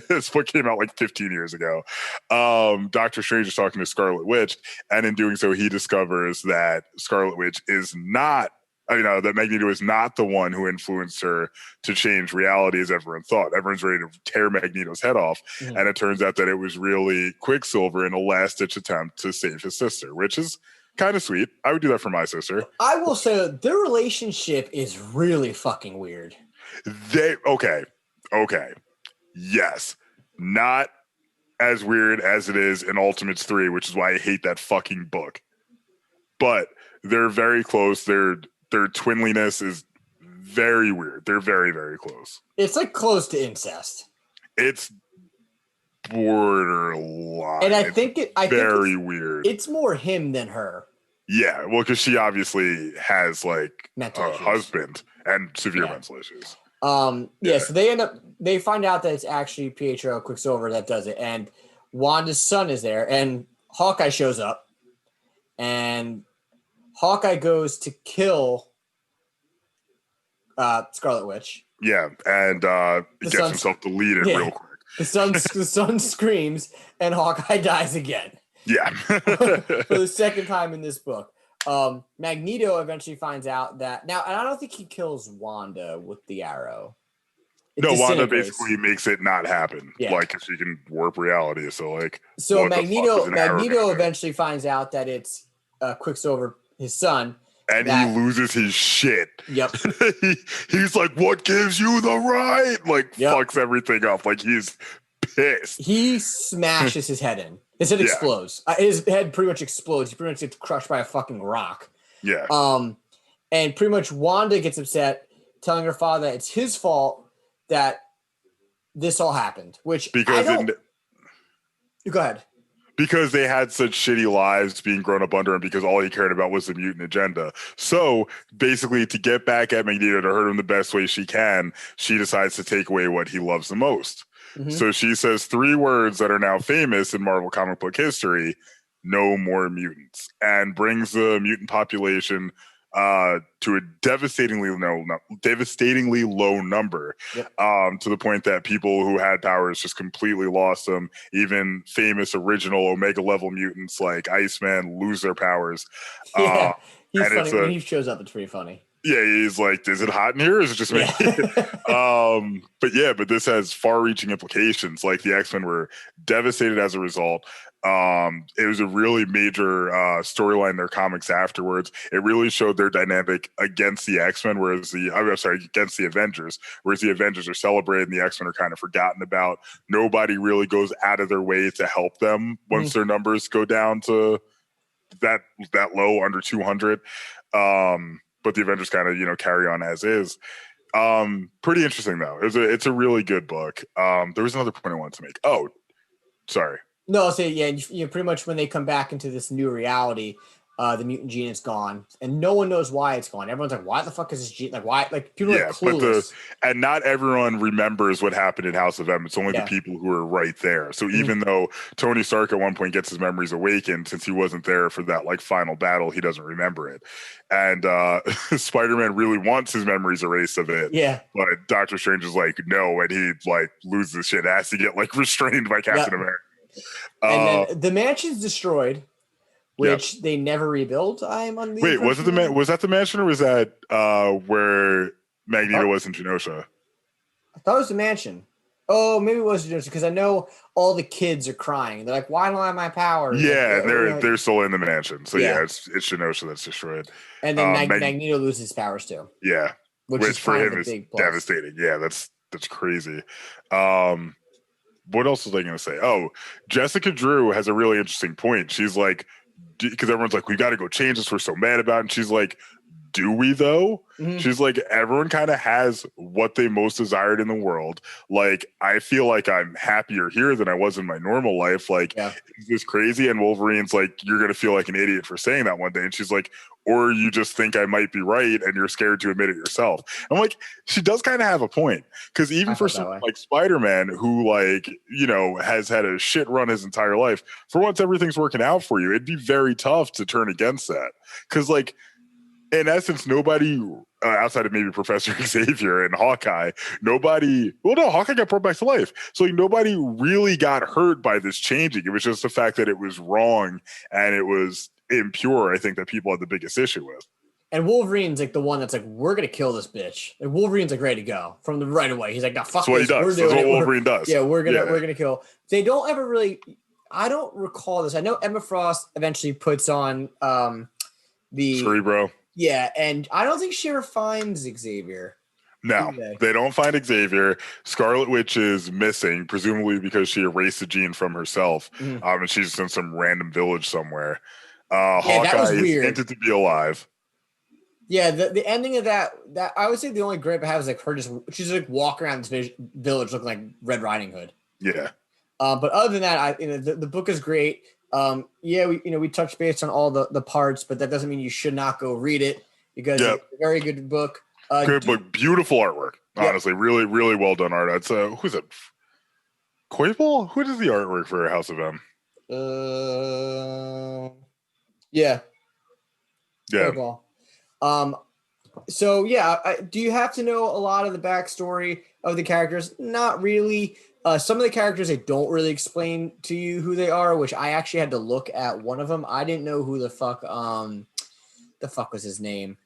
This book came out like 15 years ago. Doctor Strange is talking to Scarlet Witch, and in doing so, he discovers that Scarlet Witch is not that Magneto is not the one who influenced her to change reality as everyone thought. Everyone's ready to tear Magneto's head off. Mm-hmm. And it turns out that it was really Quicksilver in a last-ditch attempt to save his sister, which is kind of sweet. I would do that for my sister.
I will say their relationship is really fucking weird.
Okay. Yes. Not as weird as it is in Ultimates 3, which is why I hate that fucking book. But they're very close. Their twinliness is very weird. They're very, very close.
It's like close to incest.
It's borderline.
And I think it's
weird.
It's more him than her.
Yeah, well, because she obviously has like
mental
a husband and severe mental issues.
So they find out that it's actually Pietro Quicksilver that does it, and Wanda's son is there, and Hawkeye shows up, and Hawkeye goes to kill Scarlet Witch.
Yeah, and he gets himself deleted real quick.
The son screams, and Hawkeye dies again.
Yeah.
For the second time in this book. Magneto eventually finds out that now, and I don't think he kills Wanda with the arrow.
Wanda basically makes it not happen. Yeah. Like, if she can warp reality. So
Magneto eventually finds out that it's Quicksilver, his son.
And he loses his shit.
Yep.
He's like, what gives you the right? Like, fucks everything up. Like, he's pissed.
He smashes his head in. His head explodes. His head pretty much explodes. He pretty much gets crushed by a fucking rock.
Yeah.
And pretty much Wanda gets upset, telling her father that it's his fault that this all happened. Which go ahead.
Because they had such shitty lives being grown up under him, because all he cared about was the mutant agenda. So basically, to get back at Magneto to hurt him the best way she can, she decides to take away what he loves the most. Mm-hmm. So she says 3 words that are now famous in Marvel comic book history: no more mutants, and brings the mutant population to a devastatingly low number.
Yep.
To the point that people who had powers just completely lost them. Even famous original Omega level mutants like Iceman lose their powers.
Yeah, he's funny. When he shows up, it's pretty funny.
Yeah, he's like, is it hot in here? Or is it just me? But this has far-reaching implications. Like, the X-Men were devastated as a result. It was a really major storyline in their comics afterwards. It really showed their dynamic against the X-Men, against the Avengers, whereas the Avengers are celebrated and the X-Men are kind of forgotten about. Nobody really goes out of their way to help them once their numbers go down to that low, under 200. But the Avengers kind of, carry on as is. Pretty interesting though. It's a really good book. There was another point I wanted to make. Oh, sorry.
No, I'll say, pretty much when they come back into this new reality, the mutant gene is gone, and no one knows why it's gone. Everyone's like, "Why the fuck is this gene? Like, why?" Like, people are clueless.
And not everyone remembers what happened in House of M. It's only the people who are right there. So even though Tony Stark at one point gets his memories awakened, since he wasn't there for that final battle, he doesn't remember it. And Spider-Man really wants his memories erased of it.
Yeah.
But Doctor Strange is like, no, and he loses shit. Has to get restrained by Captain America.
And then the mansion's destroyed, which they never rebuilt.
Wait, was that the mansion, or was that where Magneto was in Genosha?
I thought it was the mansion. Oh, maybe it was Genosha, because I know all the kids are crying. They're like, "Why don't I have my powers?"
Yeah, they're still in the mansion. So it's Genosha that's destroyed.
And then Magneto loses his powers too.
Yeah,
which is
for him is
big plus.
devastating. Yeah, that's that's crazy. What else was I going to say? Oh, Jessica Drew has a really interesting point. She's like, because everyone's like, we got to go change this. We're so mad about it. And she's like, do we though?
Mhm.
She's like, everyone kind of has what they most desired in the world. Like, I feel like I'm happier here than I was in my normal life. Like, is this crazy? And Wolverine's like, you're going to feel like an idiot for saying that one day. And she's like, or you just think I might be right and you're scared to admit it yourself. I'm like, she does kind of have a point. Because even for someone like Spider-Man, who, like, you know, has had a shit run his entire life, for once everything's working out for you, it'd be very tough to turn against that. Because, like, in essence, nobody outside of maybe Professor Xavier and Hawkeye, Hawkeye got brought back to life. So, like, nobody really got hurt by this changing. It was just the fact that it was wrong and it was impure, I think, that people had the biggest issue with.
And Wolverine's like the one that's like, we're gonna kill this bitch. And Wolverine's like ready to go from the right away. He's like, no, fuck this.
That's what Wolverine does.
Yeah, we're gonna kill. They don't ever really. I don't recall this. I know Emma Frost eventually puts on the
Cerebro.
Yeah, and I don't think she ever finds Xavier.
No, they don't find Xavier. Scarlet Witch is missing, presumably because she erased the gene from herself. And she's in some random village somewhere. Hawkeye is hinted to be alive.
Yeah, the ending of that I would say the only gripe I have is like her she's like walking around this village looking like Red Riding Hood.
Yeah.
But other than that, the book is great. We touched base on all the parts, but that doesn't mean you should not go read it because it's a very good book.
Good book, beautiful artwork. Honestly, really, really well done art. It's who's it? Koible? Who does the artwork for House of M?
Yeah.
Koible.
Do you have to know a lot of the backstory of the characters? Not really. Some of the characters, they don't really explain to you who they are, which I actually had to look at one of them. I didn't know who the fuck was his name.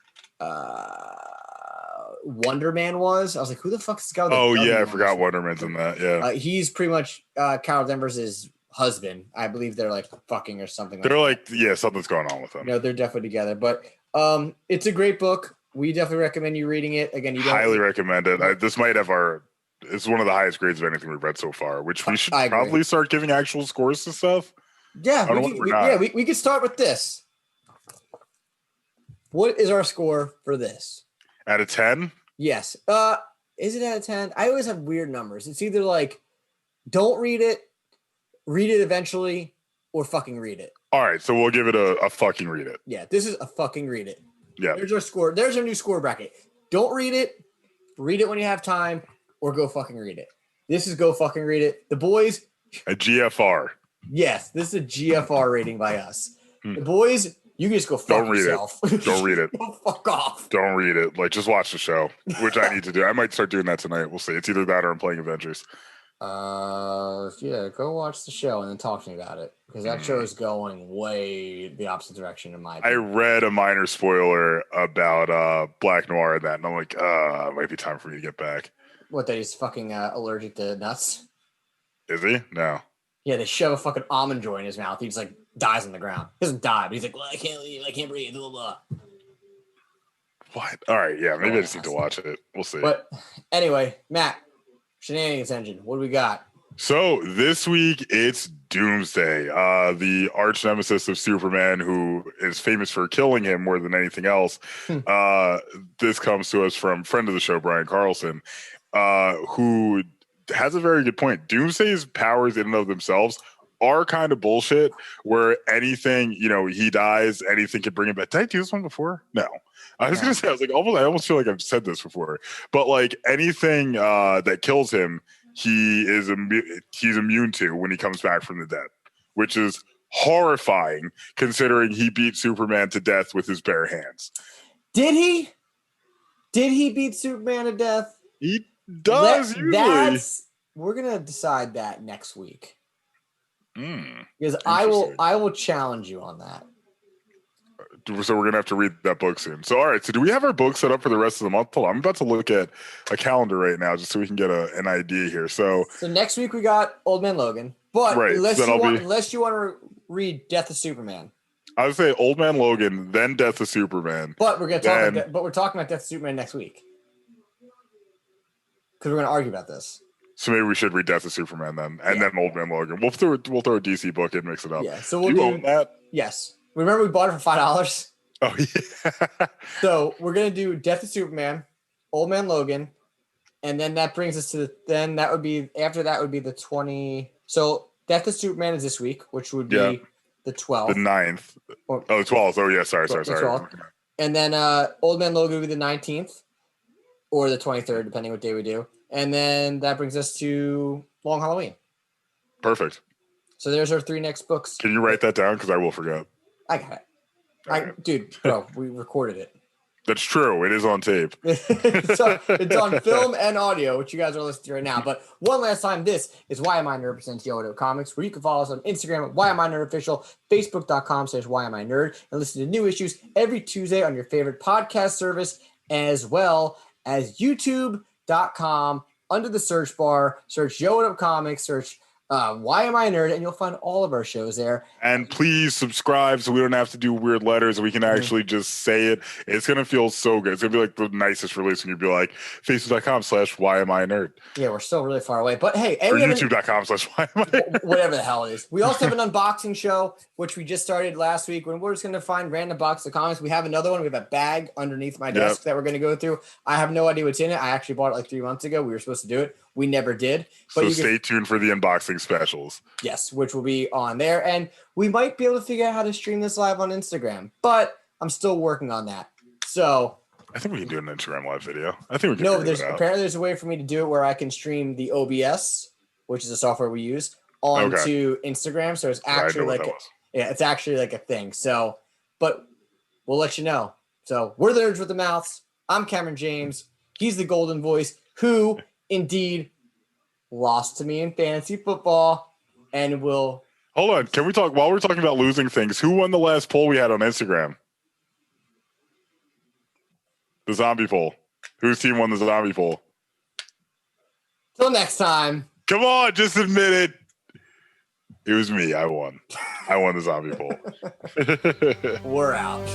Wonder Man was. I was like, who the fuck is this guy?
I forgot Wonder Man's in that. Yeah.
He's pretty much Carol Danvers' husband. I believe they're like fucking or something.
They're like something's going on with them.
No, they're definitely together. But it's a great book. We definitely recommend you reading it. Again,
highly recommend it. This might have it's one of the highest grades of anything we've read so far, which we should probably start giving actual scores to stuff.
Yeah, we could start with this. What is our score for this?
Out of 10?
Yes. Is it out of 10? I always have weird numbers. It's either like, don't read it eventually, or fucking read it.
All right, so we'll give it a fucking read it.
Yeah, this is a fucking read it.
Yeah.
There's our score. There's our new score bracket. Don't read it. Read it when you have time, or go fucking read it. This is go fucking read it. The boys.
A GFR.
Yes, this is a GFR rating by us. The boys, you can just go fuck yourself.
Don't read it.
Go fuck off.
Don't read it. Like, just watch the show, which I need to do. I might start doing that tonight. We'll see. It's either that or I'm playing Avengers.
Go watch the show and then talk to me about it, because that show is going way the opposite direction in my opinion.
I read a minor spoiler about Black Noir and that, and I'm like, it might be time for me to get back.
What, that he's fucking allergic to nuts?
Is he? No.
Yeah, they shove a fucking almond joy in his mouth. He just like dies on the ground. He doesn't die, but he's like, well, I can't leave, I can't breathe, blah, blah.
What? All right, yeah, maybe I just need to watch it. We'll see.
But anyway, Matt, Shenanigans Engine, what do we got?
So this week it's Doomsday, the arch nemesis of Superman, who is famous for killing him more than anything else. This comes to us from friend of the show, Brian Carlson, who has a very good point. Doomsday's powers in and of themselves are kind of bullshit, where anything, he dies, anything can bring him back. Did I do this one before? No. I was going to say, I almost feel like I've said this before, but like anything that kills him, he's immune to when he comes back from the dead, which is horrifying considering he beat Superman to death with his bare hands.
Did he? Did he beat Superman to death?
He does usually.
We're gonna decide that next week. Because I will challenge you on that.
So we're gonna have to read that book soon. So all right. So do we have our book set up for the rest of the month? Hold on, I'm about to look at a calendar right now just so we can get an idea here. So
next week we got Old Man Logan, but unless you want to read Death of Superman.
I would say Old Man Logan, then Death of Superman.
But we're talking about Death of Superman next week. because we're going to argue about this.
So maybe we should read Death of Superman then, and then Old Man Logan. We'll throw a DC book in, mix it up.
Yeah. So we'll
do you own that?
Yes. Remember we bought it for $5?
Oh yeah.
So we're gonna do Death of Superman, Old Man Logan, and then that brings us to that would be the 20. So Death of Superman is this week, which would be the 12th.
The 9th. The 12th. Oh yeah, sorry.
12th. And then Old Man Logan would be the 19th or the 23rd, depending what day we do. And then that brings us to Long Halloween.
Perfect.
So there's our 3 next books.
Can you write that down? Because I will forget.
I got it. Dude, bro, we recorded it.
That's true. It is on tape.
It's on film and audio, which you guys are listening to right now. But one last time, this is Why Am I Nerd presents Wud Up Comics, where you can follow us on Instagram at Why Am I Nerd Official, Facebook.com/Why Am I Nerd, and listen to new issues every Tuesday on your favorite podcast service, as well as YouTube.com. Under the search bar, search Wud Up Comics, search Why Am I Nerd, and you'll find all of our shows there.
And please subscribe so we don't have to do weird letters. We can actually just say it. It's going to feel so good. It's going to be like the nicest release when you'd be like, Facebook.com/Why Am I Nerd.
Yeah, we're still really far away. But hey,
or YouTube.com/Why Am I Nerd.
Whatever the hell it is. We also have an unboxing show, which we just started last week, when we're just going to find random boxes of comics. We have another one. We have a bag underneath my desk that we're going to go through. I have no idea what's in it. I actually bought it like 3 months ago. We were supposed to do it. We never did. But
so stay tuned for the unboxing specials.
Yes, which will be on there. And we might be able to figure out how to stream this live on Instagram, but I'm still working on that. So
I think we can do an Instagram live video. I think we can.
No, apparently there's a way for me to do it where I can stream the OBS, which is a software we use, onto Instagram. So it's actually it's actually like a thing. So, but we'll let you know. So we're the Nerds with the Mouths. I'm Cameron James. He's the golden voice who indeed lost to me in fantasy football and will.
Hold on. Can we talk while we're talking about losing things? Who won the last poll we had on Instagram? The zombie poll. Whose team won the zombie poll?
Till next time.
Come on, just admit it. It was me. I won. I won the zombie poll.
We're out.